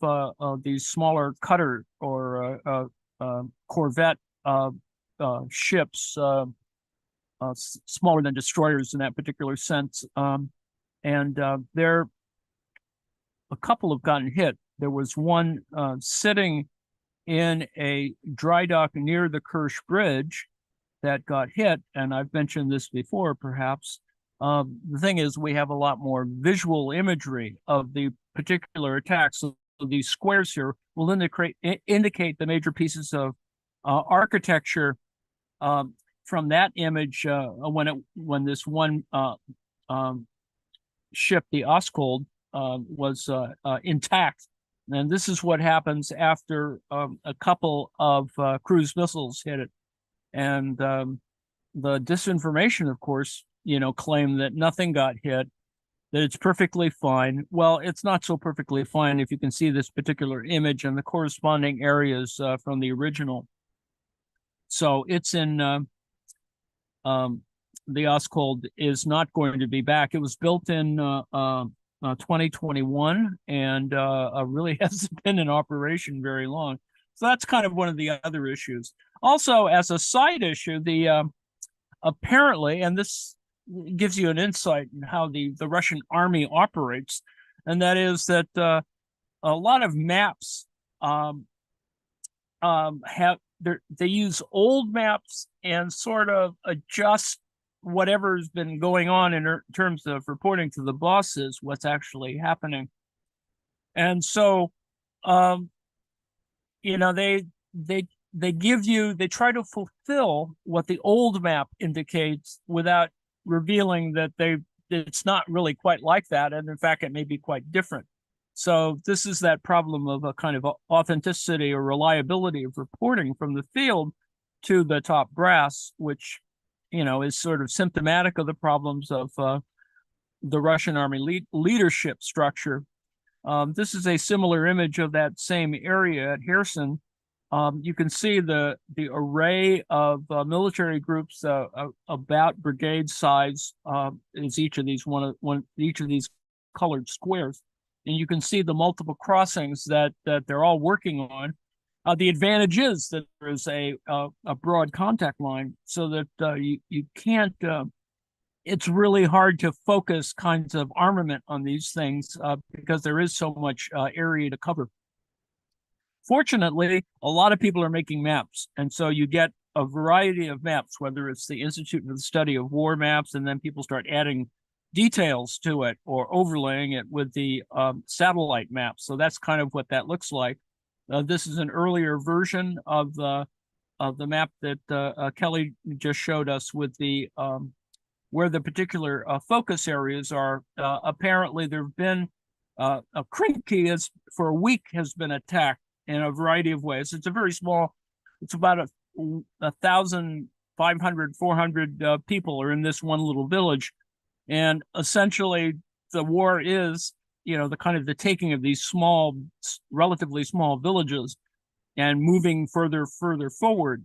these smaller cutter or corvette ships, smaller than destroyers in that particular sense. There, a couple have gotten hit. There was one sitting in a dry dock near the Kirsch Bridge that got hit, and I've mentioned this before, perhaps. The thing is, we have a lot more visual imagery of the particular attack. So these squares here will indicate the major pieces of architecture from that image when this one ship, the Oskold, was intact. And this is what happens after a couple of cruise missiles hit it. And the disinformation, of course, claim that nothing got hit, that it's perfectly fine. Well, it's not so perfectly fine if you can see this particular image and the corresponding areas from the original. So it's in the Oskold is not going to be back. It was built in 2021 and really hasn't been in operation very long. So that's kind of one of the other issues. Also, as a side issue, the apparently, and this gives you an insight in how the Russian army operates, and that is that a lot of maps they use old maps and sort of adjust whatever's been going on in terms of reporting to the bosses what's actually happening. And so they try to fulfill what the old map indicates without revealing that it's not really quite like that, and in fact it may be quite different. So this is that problem of a kind of authenticity or reliability of reporting from the field to the top brass, which is sort of symptomatic of the problems of the Russian army leadership structure. This is a similar image of that same area at Kherson. You can see the array of military groups about brigade size is each of these each of these colored squares, and you can see the multiple crossings that they're all working on. The advantage is that there is a broad contact line, so that you can't. It's really hard to focus kinds of armament on these things because there is so much area to cover. Fortunately, a lot of people are making maps, and so you get a variety of maps, whether it's the Institute for the Study of War maps, and then people start adding details to it or overlaying it with the satellite maps. So that's kind of what that looks like. This is an earlier version of the map that Kelly just showed us with the where the particular focus areas are. Apparently, there have been a Krinky for a week has been attacked in a variety of ways. It's a very small. It's about 1,500, 400 people are in this one little village, and essentially the war is the kind of the taking of these small, relatively small villages and moving further forward.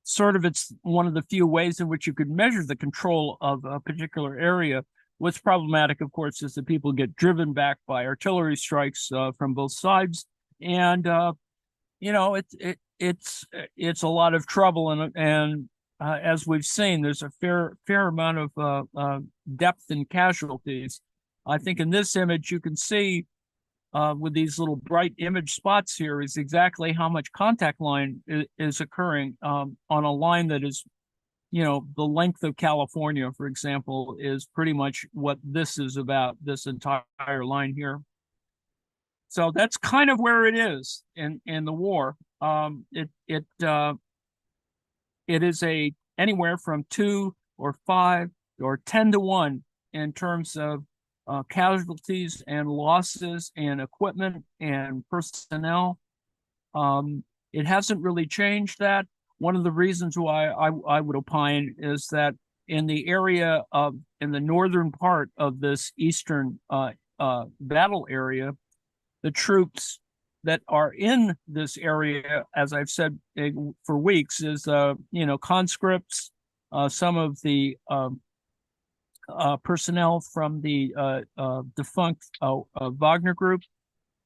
Sort of it's one of the few ways in which you could measure the control of a particular area. What's problematic, of course, is that people get driven back by artillery strikes from both sides, and it's a lot of trouble. And as we've seen, there's a fair amount of depth in casualties. I think in this image you can see with these little bright image spots here is exactly how much contact line is occurring on a line that is, the length of California, for example, is pretty much what this is about, this entire line here. So that's kind of where it is in the war. It is anywhere from 2 or 5 or 10 to 1 in terms of casualties and losses and equipment and personnel. It hasn't really changed that. One of the reasons why I would opine is that in the area of in the northern part of this eastern battle area, the troops that are in this area, as I've said for weeks, is conscripts, some of the personnel from the defunct Wagner group.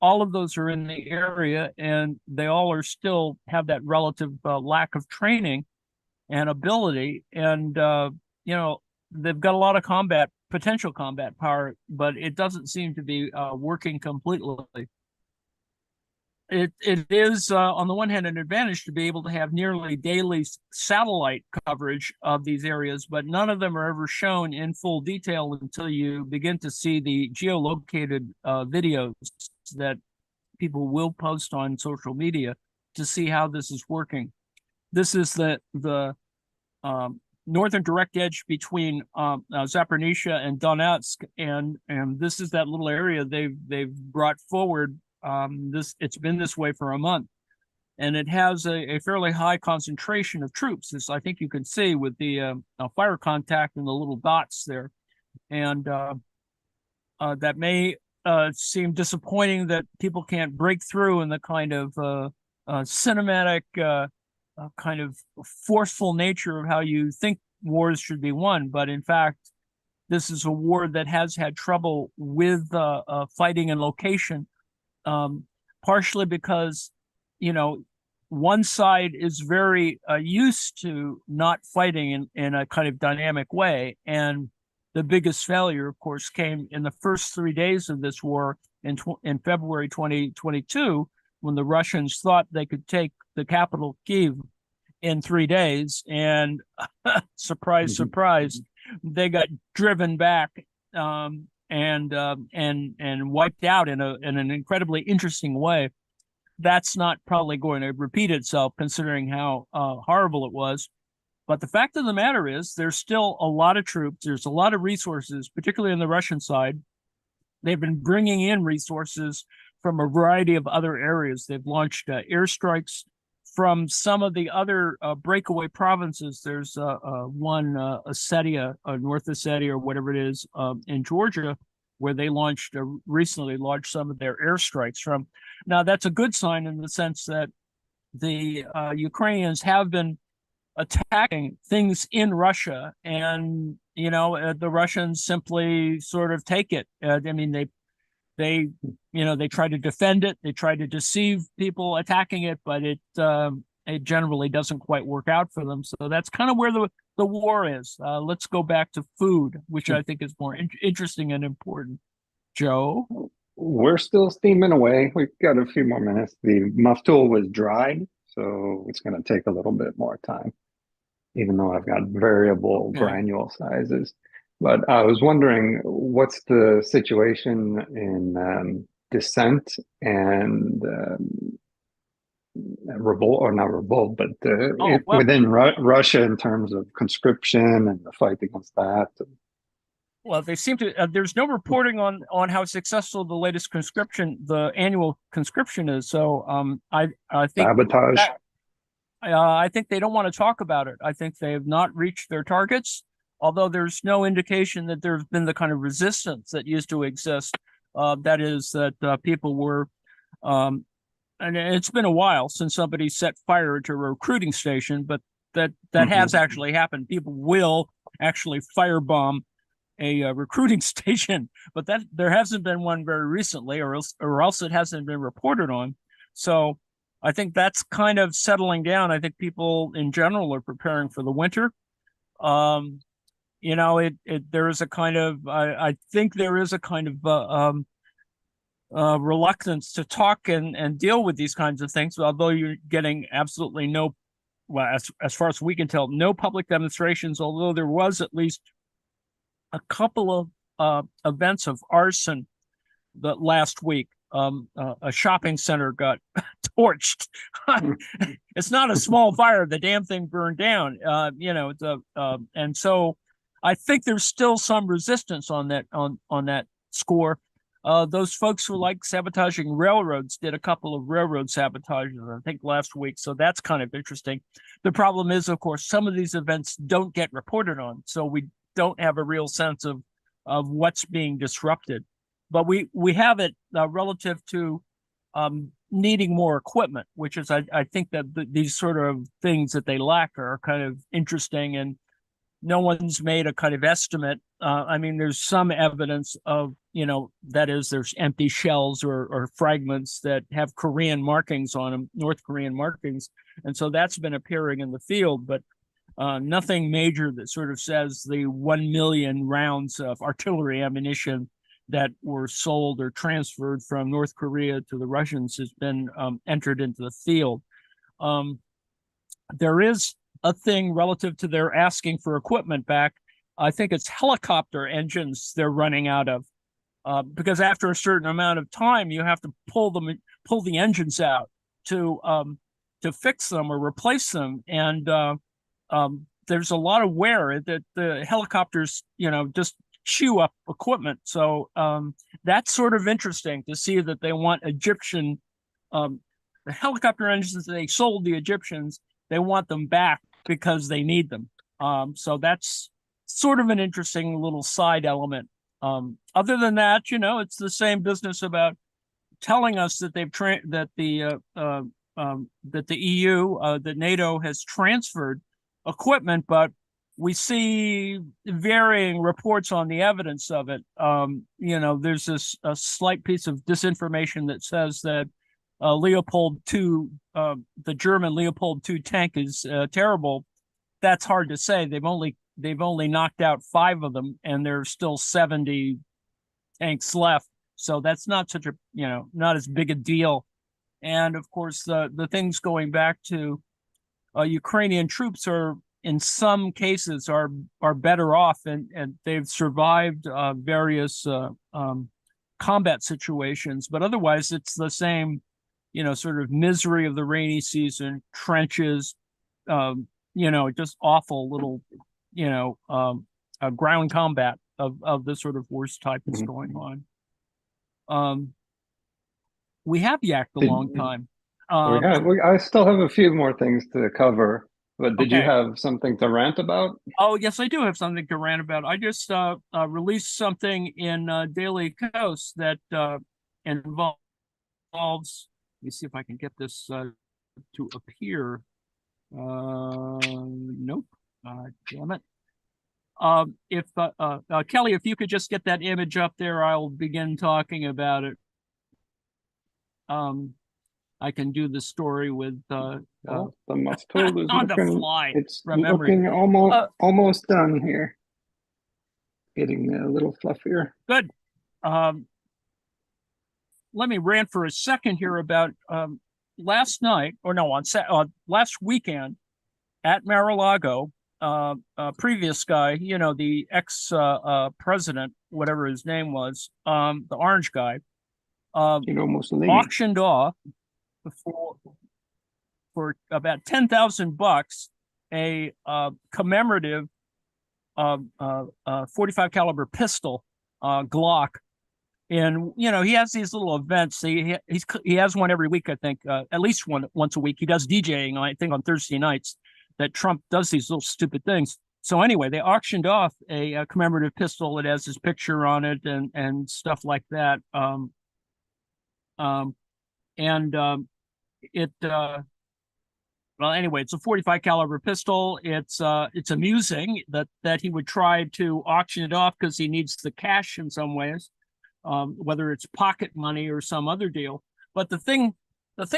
All of those are in the area, and they all are still have that relative lack of training and ability. And they've got a lot of potential combat power, but it doesn't seem to be working completely. It is, on the one hand, an advantage to be able to have nearly daily satellite coverage of these areas, but none of them are ever shown in full detail until you begin to see the geolocated videos that people will post on social media to see how this is working. This is the northern direct edge between Zaporizhzhia and Donetsk, and this is that little area they've brought forward. It's been this way for a month, and it has a fairly high concentration of troops, as I think you can see with the fire contact and the little dots there. And that may seem disappointing that people can't break through in the kind of cinematic kind of forceful nature of how you think wars should be won. But in fact, this is a war that has had trouble with fighting and location. Partially because, one side is very used to not fighting in a kind of dynamic way. And the biggest failure, of course, came in the first 3 days of this war in February 2022, when the Russians thought they could take the capital, Kyiv, in 3 days. And surprise, surprise, they got driven back and wiped out in an incredibly interesting way. That's not probably going to repeat itself, considering how horrible it was. But the fact of the matter is, there's still a lot of troops. There's a lot of resources, particularly on the Russian side. They've been bringing in resources from a variety of other areas. They've launched airstrikes from some of the other breakaway provinces. There's one, Ossetia, North Ossetia, or whatever it is, in Georgia, where they recently launched some of their airstrikes from. Now, that's a good sign in the sense that the Ukrainians have been attacking things in Russia, and the Russians simply sort of take it. They try to defend it. They try to deceive people attacking it, but it generally doesn't quite work out for them. So that's kind of where the war is. Let's go back to food, which I think is more interesting and important. Joe? We're still steaming away. We've got a few more minutes. The maftoul was dried, so it's going to take a little bit more time, even though I've got variable granule sizes. But I was wondering, what's the situation in dissent and revolt, or not revolt, but within Russia in terms of conscription and the fight against that? Well, they seem to. There's no reporting on how successful the latest the annual conscription is. So I think sabotage. I think they don't want to talk about it. I think they have not reached their targets, although there's no indication that there's been the kind of resistance that used to exist. That is, that people were, and it's been a while since somebody set fire to a recruiting station, but that has actually happened. People will actually firebomb a recruiting station, but that there hasn't been one very recently, or else it hasn't been reported on. So I think that's kind of settling down. I think people in general are preparing for the winter. There is a kind of, I think there is a kind of reluctance to talk and deal with these kinds of things, although you're getting absolutely no, well, as far as we can tell, no public demonstrations, although there was at least a couple of events of arson that last week. A shopping center got torched. It's not a small fire. The damn thing burned down. And so I think there's still some resistance on that score. those folks who like sabotaging railroads did a couple of railroad sabotages, I think, last week. So that's kind of interesting. The problem is, of course, some of these events don't get reported on. So we don't have a real sense of what's being disrupted. But we have it relative to needing more equipment, which is, I think that these sort of things that they lack are kind of interesting, and no one's made a kind of estimate. I mean, there's some evidence of, that is, there's empty shells or fragments that have Korean markings on them, North Korean markings. And so that's been appearing in the field, but nothing major that sort of says the 1 million rounds of artillery ammunition that were sold or transferred from North Korea to the Russians has been entered into the field. There is a thing relative to their asking for equipment back. I think it's helicopter engines they're running out of, because after a certain amount of time, you have to pull the engines out to fix them or replace them, and there's a lot of wear that the helicopters, just chew up equipment. So that's sort of interesting to see that they want Egyptian, the helicopter engines that they sold the Egyptians, they want them back because they need them. So that's sort of an interesting little side element. Other than that, it's the same business about telling us that that the EU, that NATO has transferred equipment, but we see varying reports on the evidence of it. There's a slight piece of disinformation that says that Leopold II, the German Leopold II tank is terrible. That's hard to say. They've only knocked out 5 of them, and there's still 70 tanks left. So that's not such a, not as big a deal. And of course, the things going back to Ukrainian troops are, in some cases, are better off, and they've survived various combat situations. But otherwise, it's the same, sort of misery of the rainy season, trenches, just awful little, ground combat of the sort of worst type that's going on. We have yacked a long time. I still have a few more things to cover, but did you have something to rant about? Oh, yes, I do have something to rant about. I just released something in Daily Kos that involves, let me see if I can get this to appear. Nope. Damn it. If Kelly, if you could just get that image up there, I'll begin talking about it. I can do the story with the maftoul is on the fly. It's looking almost done here. Getting a little fluffier. Good. Let me rant for a second here about last night, or no, last weekend at Mar-a-Lago. Previous guy, the ex-president, whatever his name was, the orange guy, auctioned off for about $10,000 a commemorative 45 caliber pistol, Glock. And he has these little events. He has one every week, I think, at least once a week. He does DJing, I think, on Thursday nights. That Trump does these little stupid things. So anyway, they auctioned off a commemorative pistol. It has his picture on it and stuff like that. Well, anyway, it's a 45 caliber pistol. It's amusing that he would try to auction it off because he needs the cash in some ways, whether it's pocket money or some other deal. But the thing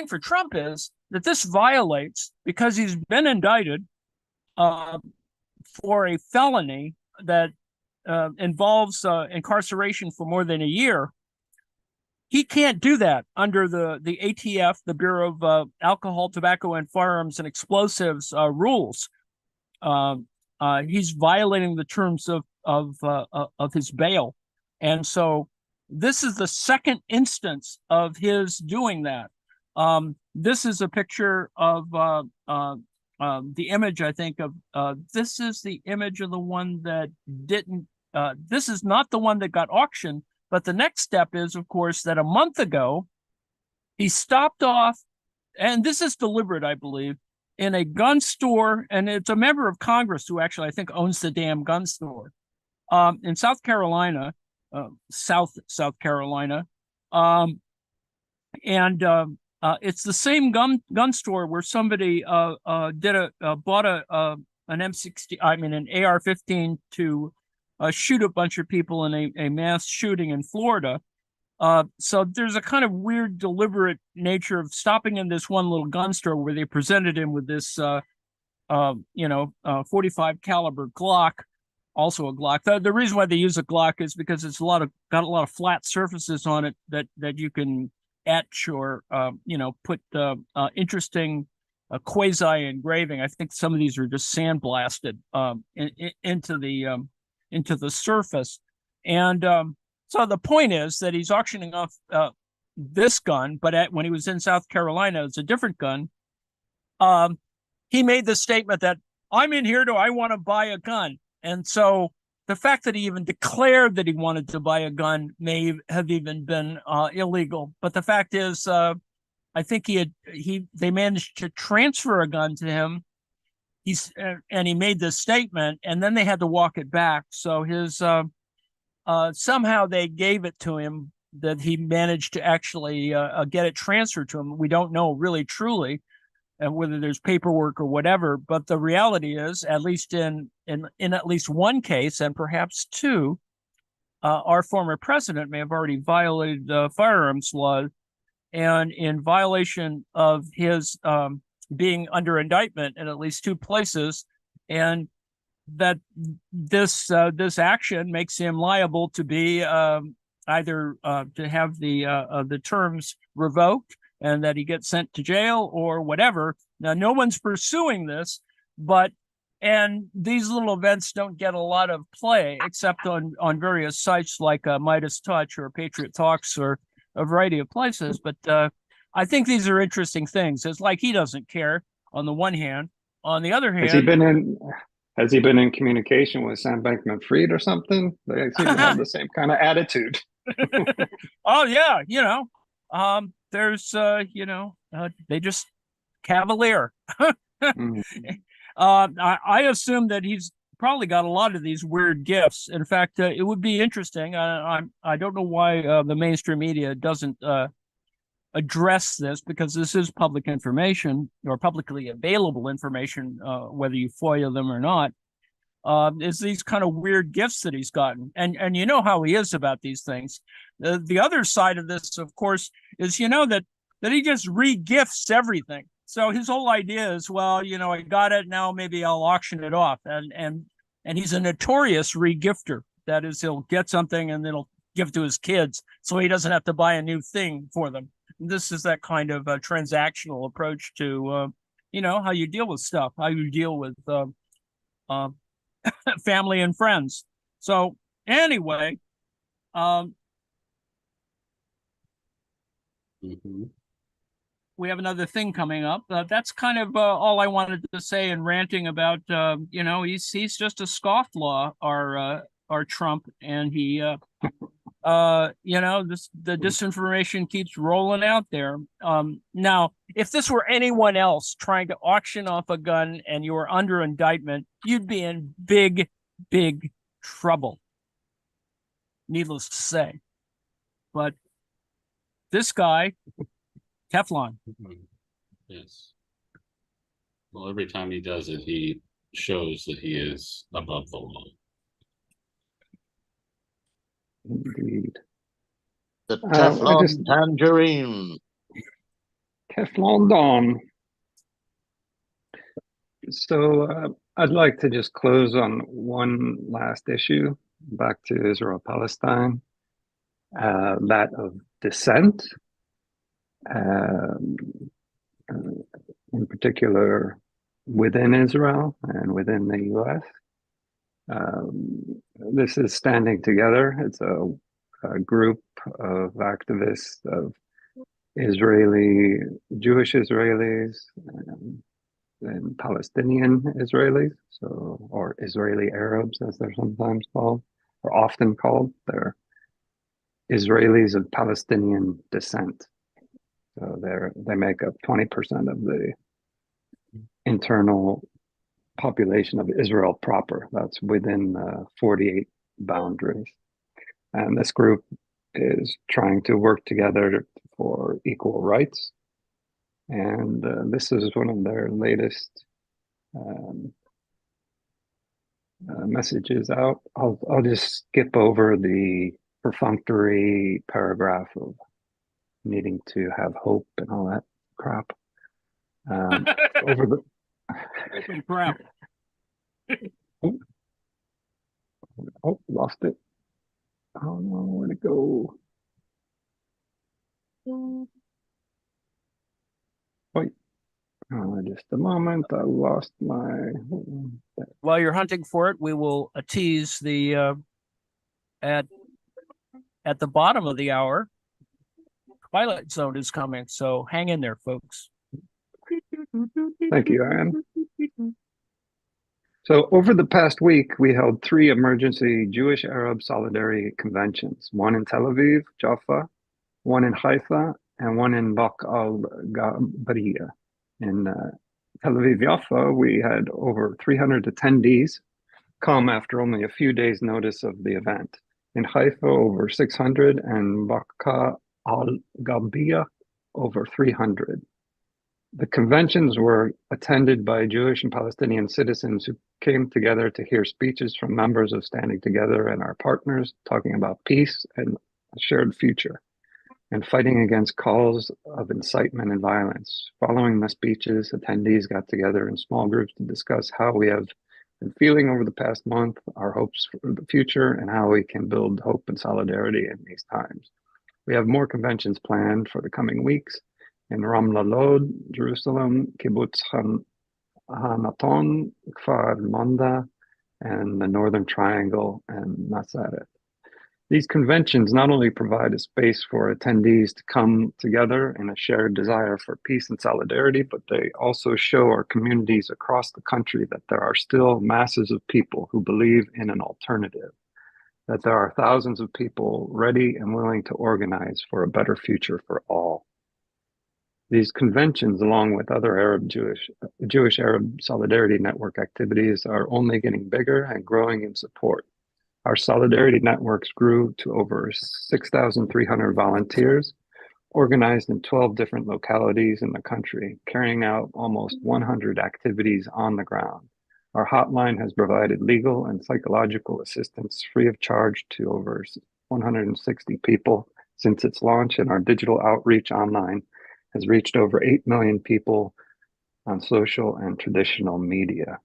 for Trump is that this violates, because he's been indicted for a felony that involves incarceration for more than a year. He can't do that under the ATF, the Bureau of Alcohol, Tobacco, and Firearms and Explosives rules. He's violating the terms of his bail, and so this is the second instance of his doing that. This is a picture of the image, I think, of this is the image of the one that didn't. This is not the one that got auctioned. But the next step is, of course, that a month ago, he stopped off, and this is deliberate, I believe, in a gun store, and it's a member of Congress who actually, I think, owns the damn gun store in South Carolina, South Carolina, and it's the same gun store where somebody bought an an AR-15 to shoot a bunch of people in a mass shooting in Florida. So there's a kind of weird, deliberate nature of stopping in this one little gun store where they presented him with this, 45 caliber Glock, also a Glock. The reason why they use a Glock is because it's got a lot of flat surfaces on it that you can etch or put interesting quasi engraving. I think some of these are just sandblasted into the surface, and so the point is that he's auctioning off this gun, but when he was in South Carolina, it's a different gun. He made the statement that I want to buy a gun. And so the fact that he even declared that he wanted to buy a gun may have even been illegal. But the fact is, I think they managed to transfer a gun to him. And he made this statement, and then they had to walk it back. So his somehow they gave it to him, that he managed to actually get it transferred to him. We don't know really truly, and whether there's paperwork or whatever. But the reality is, at least in at least one case, and perhaps two, our former president may have already violated the firearms law, and in violation of his being under indictment in at least two places, and that this action makes him liable to be either to have the terms revoked and that he gets sent to jail or whatever. Now, no one's pursuing this, and these little events don't get a lot of play except on various sites like Midas Touch or Patriot Talks or a variety of places. But I think these are interesting things. It's like he doesn't care on the one hand. On the other hand, has he been in communication with Sam Bankman-Fried or something? They seem to have the same kind of attitude. Oh yeah, there's they just cavalier. I assume that he's probably got a lot of these weird gifts. In fact, it would be interesting. I don't know why the mainstream media doesn't address this, because this is public information or publicly available information, whether you FOIA them or not. Is these kind of weird gifts that he's gotten, and you know how he is about these things. The other side of this, of course, is that he just re-gifts everything. So his whole idea is, well, I got it, now maybe I'll auction it off, and he's a notorious re-gifter. That is, he'll get something and then he'll give to his kids, so he doesn't have to buy a new thing for them. This is that kind of transactional approach to how you deal with stuff, how you deal with family and friends. So anyway, we have another thing coming up. That's kind of all I wanted to say in ranting about. He's just a scofflaw, our Trump, and he the disinformation keeps rolling out there. Now, if this were anyone else trying to auction off a gun and you were under indictment, you'd be in big, big trouble, needless to say. But this guy, Teflon. Yes. Well, every time he does it, he shows that he is above the law. Indeed. The Teflon tangerine. Teflon Don. So I'd like to just close on one last issue, back to Israel-Palestine, that of dissent, in particular within Israel and within the U.S. This is Standing Together. It's a group of activists, of Jewish Israelis, and Palestinian Israelis, or Israeli Arabs, as they're sometimes called, or often called. They're Israelis of Palestinian descent. So they make up 20% of the internal population of Israel proper. That's within 48 boundaries. And this group is trying to work together for equal rights. And this is one of their latest messages out. I'll just skip over the perfunctory paragraph of needing to have hope and all that crap. Over the crap. Oh, lost it. Oh no, where'd it go? Wait, just a moment. I lost my. While you're hunting for it, we will tease the at the bottom of the hour. Twilight Zone is coming, so hang in there, folks. Thank you, Aaron. So over the past week, we held 3 emergency Jewish-Arab solidarity conventions, one in Tel Aviv, Jaffa, one in Haifa, and one in Bak al-Gabriya. In Tel Aviv, Jaffa, we had over 300 attendees come after only a few days' notice of the event. In Haifa, over 600, and Bak al-Gabriya, over 300. The conventions were attended by Jewish and Palestinian citizens who came together to hear speeches from members of Standing Together and our partners talking about peace and a shared future and fighting against calls of incitement and violence. Following the speeches, attendees got together in small groups to discuss how we have been feeling over the past month, our hopes for the future, and how we can build hope and solidarity in these times. We have more conventions planned for the coming weeks in Ramla Lod, Jerusalem, Kibbutz Hanaton, Kfar Manda, and the Northern Triangle and Nazaret. These conventions not only provide a space for attendees to come together in a shared desire for peace and solidarity, but they also show our communities across the country that there are still masses of people who believe in an alternative, that there are thousands of people ready and willing to organize for a better future for all. These conventions, along with other Jewish-Arab Solidarity Network activities, are only getting bigger and growing in support. Our solidarity networks grew to over 6,300 volunteers, organized in 12 different localities in the country, carrying out almost 100 activities on the ground. Our hotline has provided legal and psychological assistance free of charge to over 160 people since its launch, and our digital outreach online has reached over 8 million people on social and traditional media.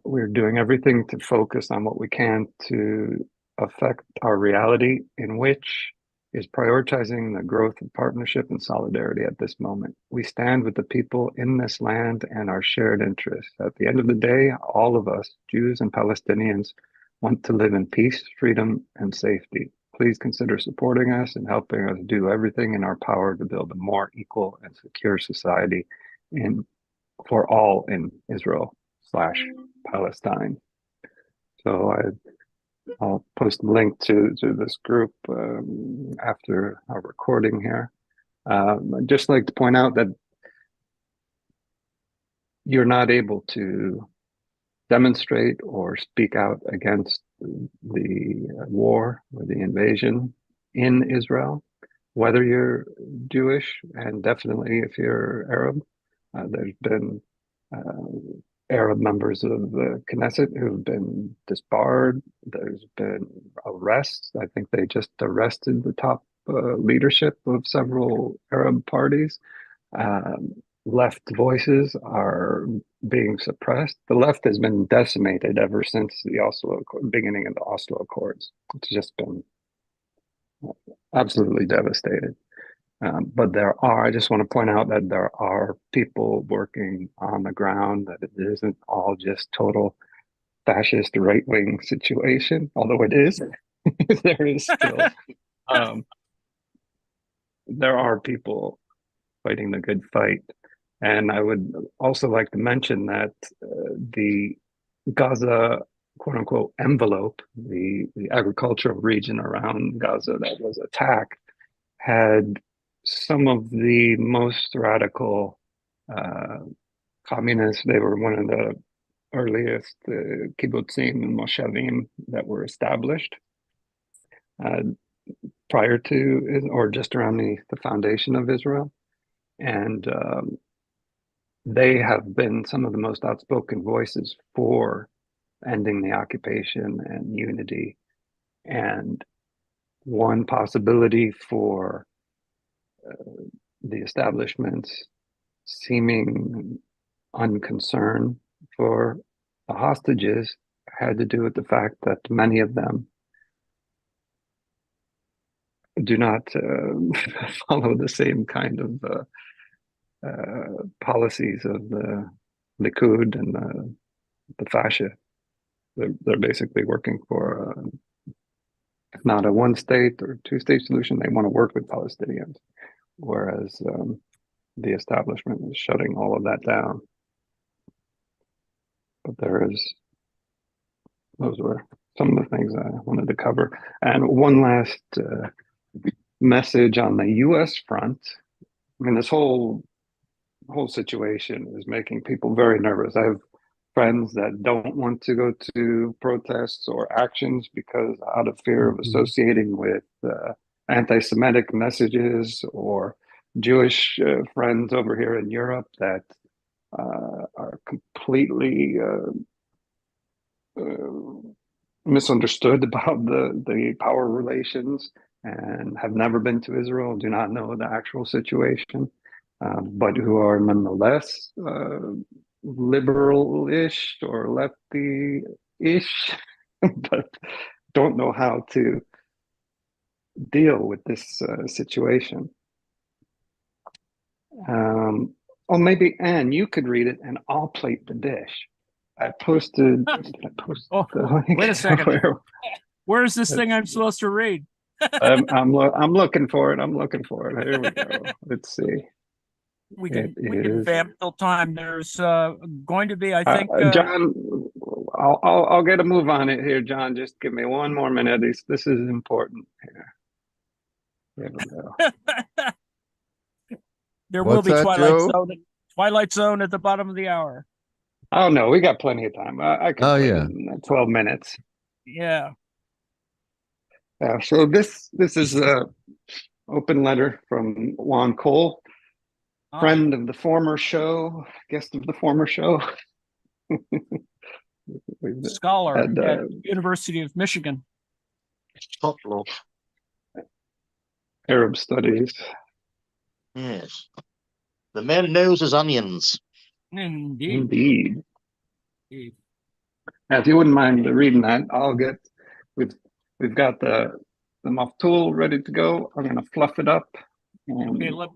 We're doing everything to focus on what we can to affect our reality, in which is prioritizing the growth of partnership and solidarity at this moment. We stand with the people in this land and our shared interests. At the end of the day, all of us, Jews and Palestinians, want to live in peace, freedom, and safety. Please consider supporting us and helping us do everything in our power to build a more equal and secure society for all in Israel/Palestine. So I'll post a link to this group after our recording here. I'd just like to point out that you're not able to demonstrate or speak out against the war or the invasion in Israel, whether you're Jewish, and definitely if you're Arab. There's been Arab members of the Knesset who've been disbarred. There's been arrests. I think they just arrested the top leadership of several Arab parties. Left voices are being suppressed. The left has been decimated ever since the beginning of the Oslo Accords. It's just been absolutely devastated. But I just want to point out that there are people working on the ground, that it isn't all just total fascist right-wing situation, although it is. There is still, there are people fighting the good fight. And I would also like to mention that the Gaza quote unquote envelope, the agricultural region around Gaza that was attacked, had some of the most radical communists. They were one of the earliest kibbutzim and moshavim that were established prior to, or just around the foundation of Israel. And they have been some of the most outspoken voices for ending the occupation and unity. And one possibility for the establishment's seeming unconcern for the hostages had to do with the fact that many of them do not follow the same kind of policies of the Likud and the fascia. They're basically working for not a one-state or two-state solution. They want to work with Palestinians, whereas the establishment is shutting all of that down. But those were some of the things I wanted to cover. And one last message on the U.S. front. I mean, this whole situation is making people very nervous. I have friends that don't want to go to protests or actions because out of fear of associating with anti-Semitic messages, or Jewish friends over here in Europe that are completely misunderstood about the power relations and have never been to Israel, do not know the actual situation, but who are nonetheless liberal-ish or lefty-ish, but don't know how to deal with this situation. Oh, maybe Anne, you could read it, and I'll plate the dish. I posted. Oh, wait a second. Where's this thing I'm supposed to read? I'm looking for it. I'm looking for it. Here we go. Let's see. We can vamp till time. There's going to be, I think, John. I'll get a move on it here, John. Just give me one more minute. This is important here. There we go. There will be Twilight Zone at the bottom of the hour. Oh no, we got plenty of time. I can wait in 12 minutes. Yeah. So this is a open letter from Juan Cole, friend of the former show, guest of the former show. Scholar at University of Michigan. Arab studies. Yes. The man knows his onions. Indeed. Now, if you wouldn't mind reading that, we've got the maftoul ready to go. I'm gonna fluff it up. Okay, let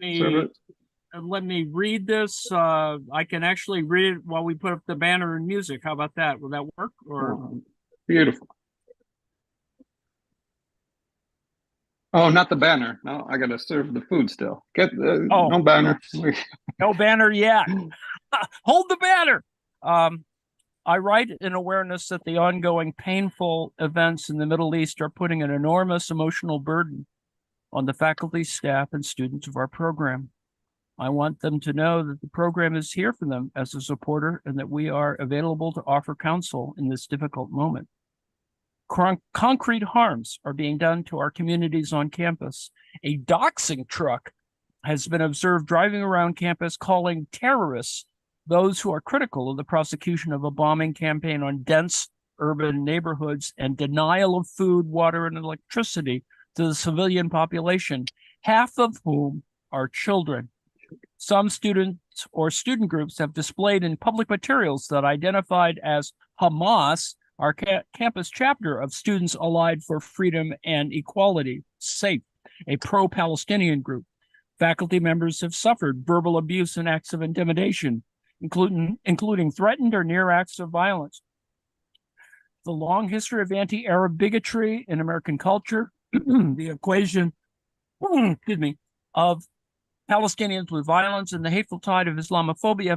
me read this. I can actually read it while we put up the banner and music. How about that? Will that work? Or beautiful. Oh, not the banner. No, I gotta serve the food still. No banner. No banner yet. Hold the banner. I write in awareness that the ongoing painful events in the Middle East are putting an enormous emotional burden on the faculty, staff, and students of our program. I want them to know that the program is here for them as a supporter and that we are available to offer counsel in this difficult moment. Concrete harms are being done to our communities on campus. A doxing truck has been observed driving around campus calling terrorists those who are critical of the prosecution of a bombing campaign on dense urban neighborhoods and denial of food, water, and electricity to the civilian population, half of whom are children. Some students or student groups have displayed in public materials that identified as Hamas, our campus chapter of Students Allied for Freedom and Equality, SAFE, a pro-Palestinian group. Faculty members have suffered verbal abuse and acts of intimidation, including threatened or near acts of violence. The long history of anti-Arab bigotry in American culture, the equation, of Palestinians with violence and the hateful tide of Islamophobia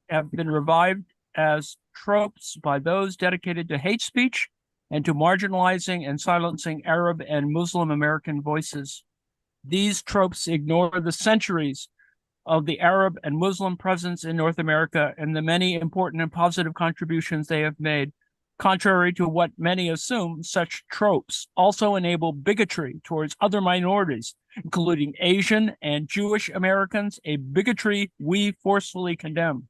have been revived as tropes by those dedicated to hate speech and to marginalizing and silencing Arab and Muslim American voices. These tropes ignore the centuries of the Arab and Muslim presence in North America and the many important and positive contributions they have made. Contrary to what many assume, such tropes also enable bigotry towards other minorities, including Asian and Jewish Americans, a bigotry we forcefully condemn.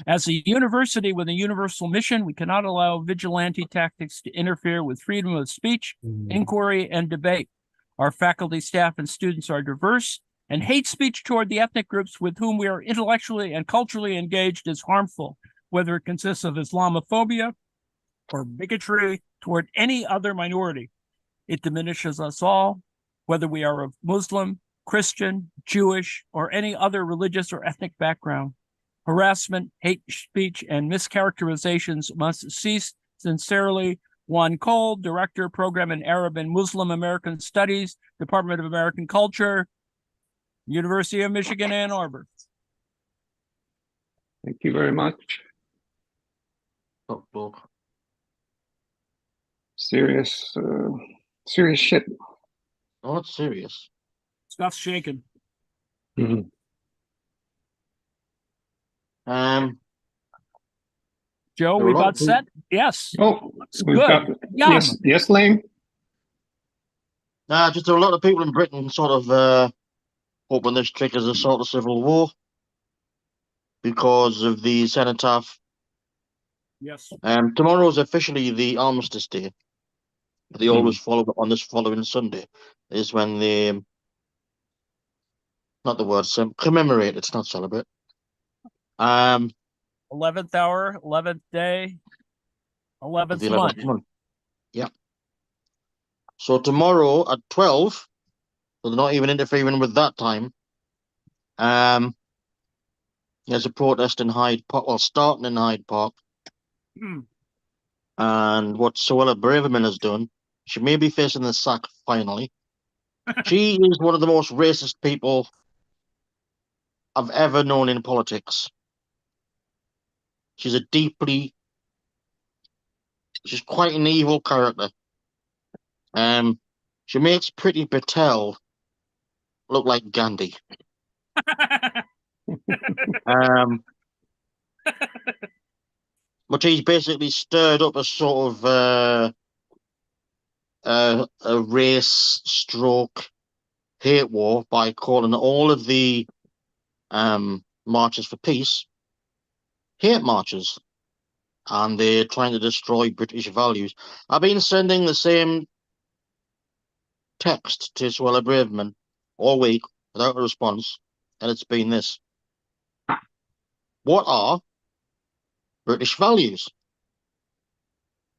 As a university with a universal mission, we cannot allow vigilante tactics to interfere with freedom of speech, inquiry, and debate. Our faculty, staff, and students are diverse, and hate speech toward the ethnic groups with whom we are intellectually and culturally engaged is harmful, whether it consists of Islamophobia or bigotry toward any other minority. It diminishes us all, whether we are of Muslim, Christian, Jewish, or any other religious or ethnic background. Harassment, hate speech, and mischaracterizations must cease. Sincerely, Juan Cole, Director, Program in Arab and Muslim American Studies, Department of American Culture, University of Michigan, Ann Arbor. Thank you very much. Oh, Bob. Serious shit. Oh, it's serious. Stuff's shaking. Mhm. Joe, There are we a lot about of people- set? Yes. Oh, It's we've good. got Yum. yes, Lane. Just a lot of people in Britain sort of hoping this triggers a sort of civil war because of the cenotaph. Yes. Tomorrow is officially the Armistice Day. They always follow on this following Sunday is when they, not the word commemorate. It's not celebrate. 11th hour, 11th day, 11th the month. 11th month. Yeah. So tomorrow at 12, so they're not even interfering with that time. There's a protest in Hyde Park, well, starting in Hyde Park. And what Suella Braverman has done, she may be facing the sack finally. She is one of the most racist people I've ever known in politics. She's she's quite an evil character. She makes Priti Patel look like Gandhi. But he's basically stirred up a sort of a race stroke hate war by calling all of the marches for peace hate marches, and they're trying to destroy British values. I've been sending the same text to Suella Braverman all week without a response, and it's been this: what are British values?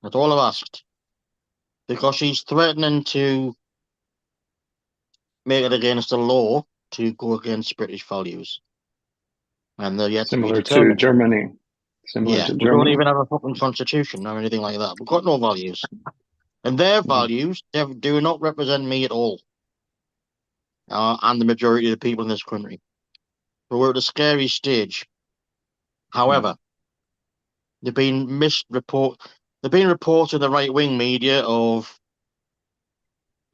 That's all I've asked, because she's threatening to make it against the law to go against British values, and they're yet Similar to be to determined. Germany. Similar Yeah, to we don't Germany. even have a fucking constitution or anything like that. We've got no values, and their values do not represent me at all, and the majority of the people in this country. But we're at a scary stage. However, they've been reported in the right-wing media of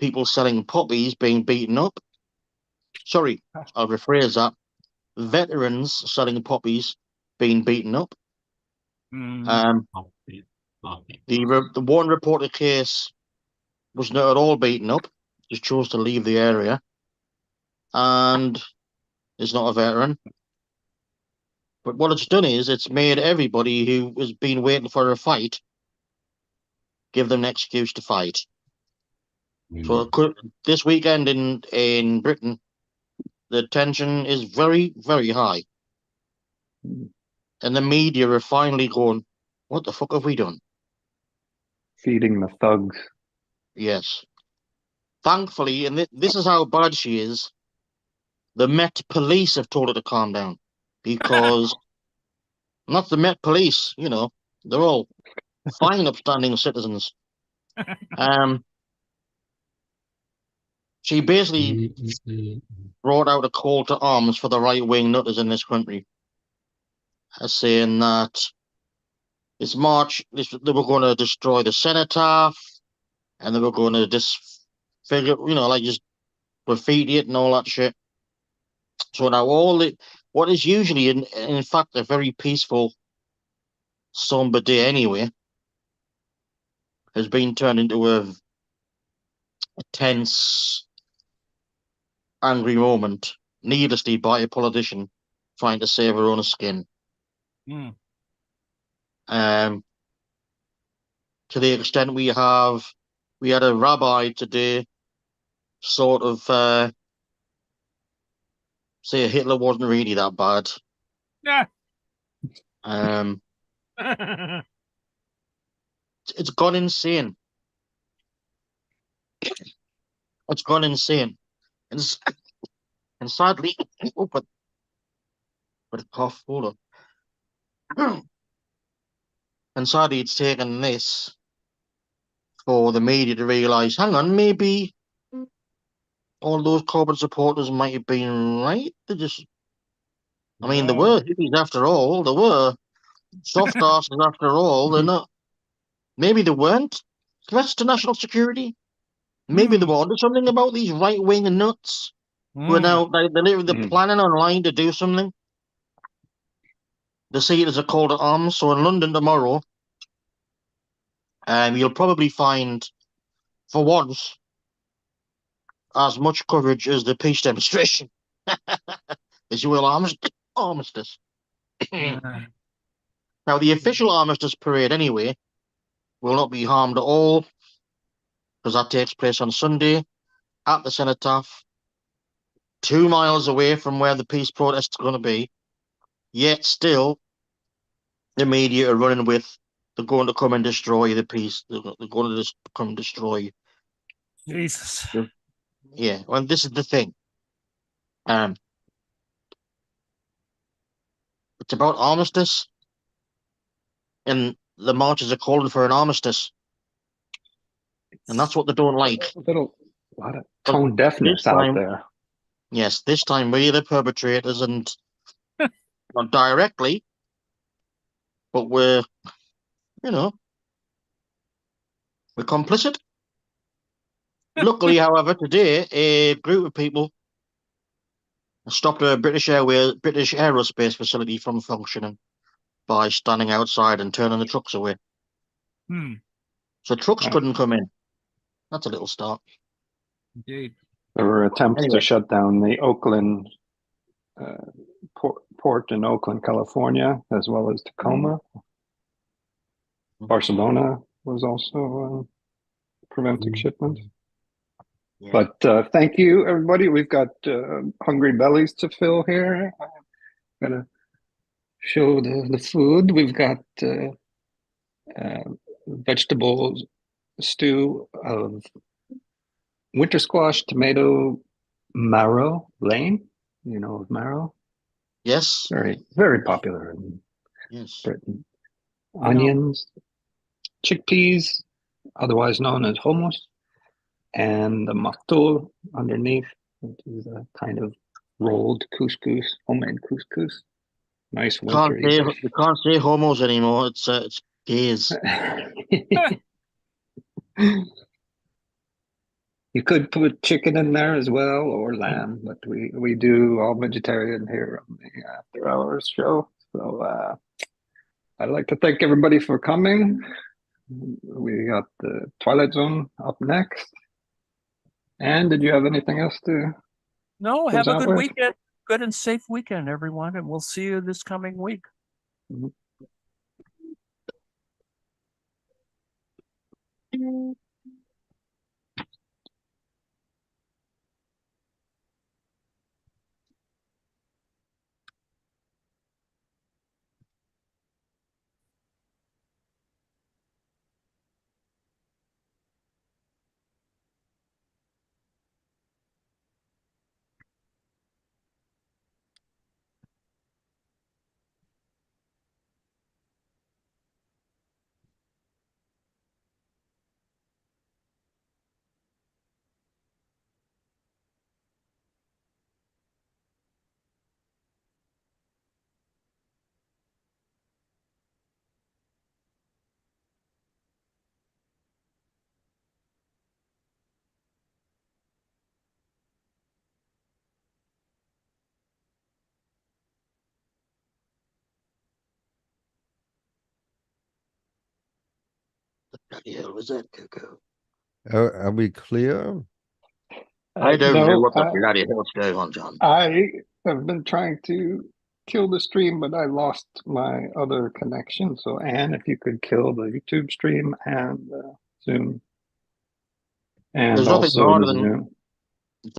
people selling poppies being beaten up. Sorry, I'll rephrase that. Veterans selling poppies being beaten up. The one reported case was not at all beaten up, just chose to leave the area, and is not a veteran. But what it's done is it's made everybody who has been waiting for a fight give them an excuse to fight. So this weekend in Britain, the tension is very, very high. And the media are finally going, what the fuck have we done? Feeding the thugs. Yes. Thankfully, and this is how bad she is, the Met Police have told her to calm down. Because, not the Met Police, you know, they're all fine, upstanding citizens. She basically brought out a call to arms for the right-wing nutters in this country, saying that This march, they were going to destroy the cenotaph, and they were going to disfigure, like just graffiti it and all that shit. So now what is usually, in fact, a very peaceful, somber day anyway, has been turned into a tense, angry moment, needlessly by a politician trying to save her own skin. Hmm. To the extent we had a rabbi today sort of say Hitler wasn't really that bad. Yeah. It's gone insane. It's gone insane. And sadly, oh, but a cough, hold on. And sadly, it's taken this for the media to realise, hang on, maybe all those corporate supporters might have been right. I mean, they were hippies after all. They were soft asses after all. They're not. Maybe they weren't threats to national security. Maybe they were onto something about these right wing nuts who are now they're planning online to do something. They see it as a call to arms. So in London tomorrow, you'll probably find, for once, as much coverage as the peace demonstration, as you will armistice. Now, the official armistice parade, anyway, will not be harmed at all, because that takes place on Sunday at the Cenotaph, 2 miles away from where the peace protest is going to be. Yet still, the media are running with, they're going to come and destroy the peace. They're going to come and destroy. Jesus. Yeah, well, this is the thing. It's about armistice, and the marches are calling for an armistice, and that's what they don't like. A lot of tone deafness out there. Yes, this time we're the perpetrators, and not directly, but we're complicit. Luckily, however, today a group of people stopped a British aerospace facility from functioning by standing outside and turning the trucks away. So trucks couldn't come in. That's a little start. Indeed. There were attempts to shut down the Oakland port in Oakland, California, as well as Tacoma. Barcelona was also preventing shipments. Yeah. But thank you, everybody. We've got hungry bellies to fill here. I'm going to show the food. We've got vegetable stew of winter squash, tomato, marrow, Lane. You know of marrow? Yes. Very, very popular in Britain. Onions, chickpeas, otherwise known as hummus, and the maftoul underneath, which is a kind of rolled couscous, homemade couscous. Nice winter. You can't say homos anymore. It's gays. You could put chicken in there as well, or lamb, but we do all vegetarian here on the After Hours show. So I'd like to thank everybody for coming. We got the Twilight Zone up next. And did you have anything else to? No, have a good weekend. Good and safe weekend, everyone, and we'll see you this coming week. Bloody hell was that, Coco? Are we clear? I don't know No, what the bloody hell's going on, John. I have been trying to kill the stream, but I lost my other connection. So, Anne, if you could kill the YouTube stream and Zoom, and There's nothing also harder the than Zoom.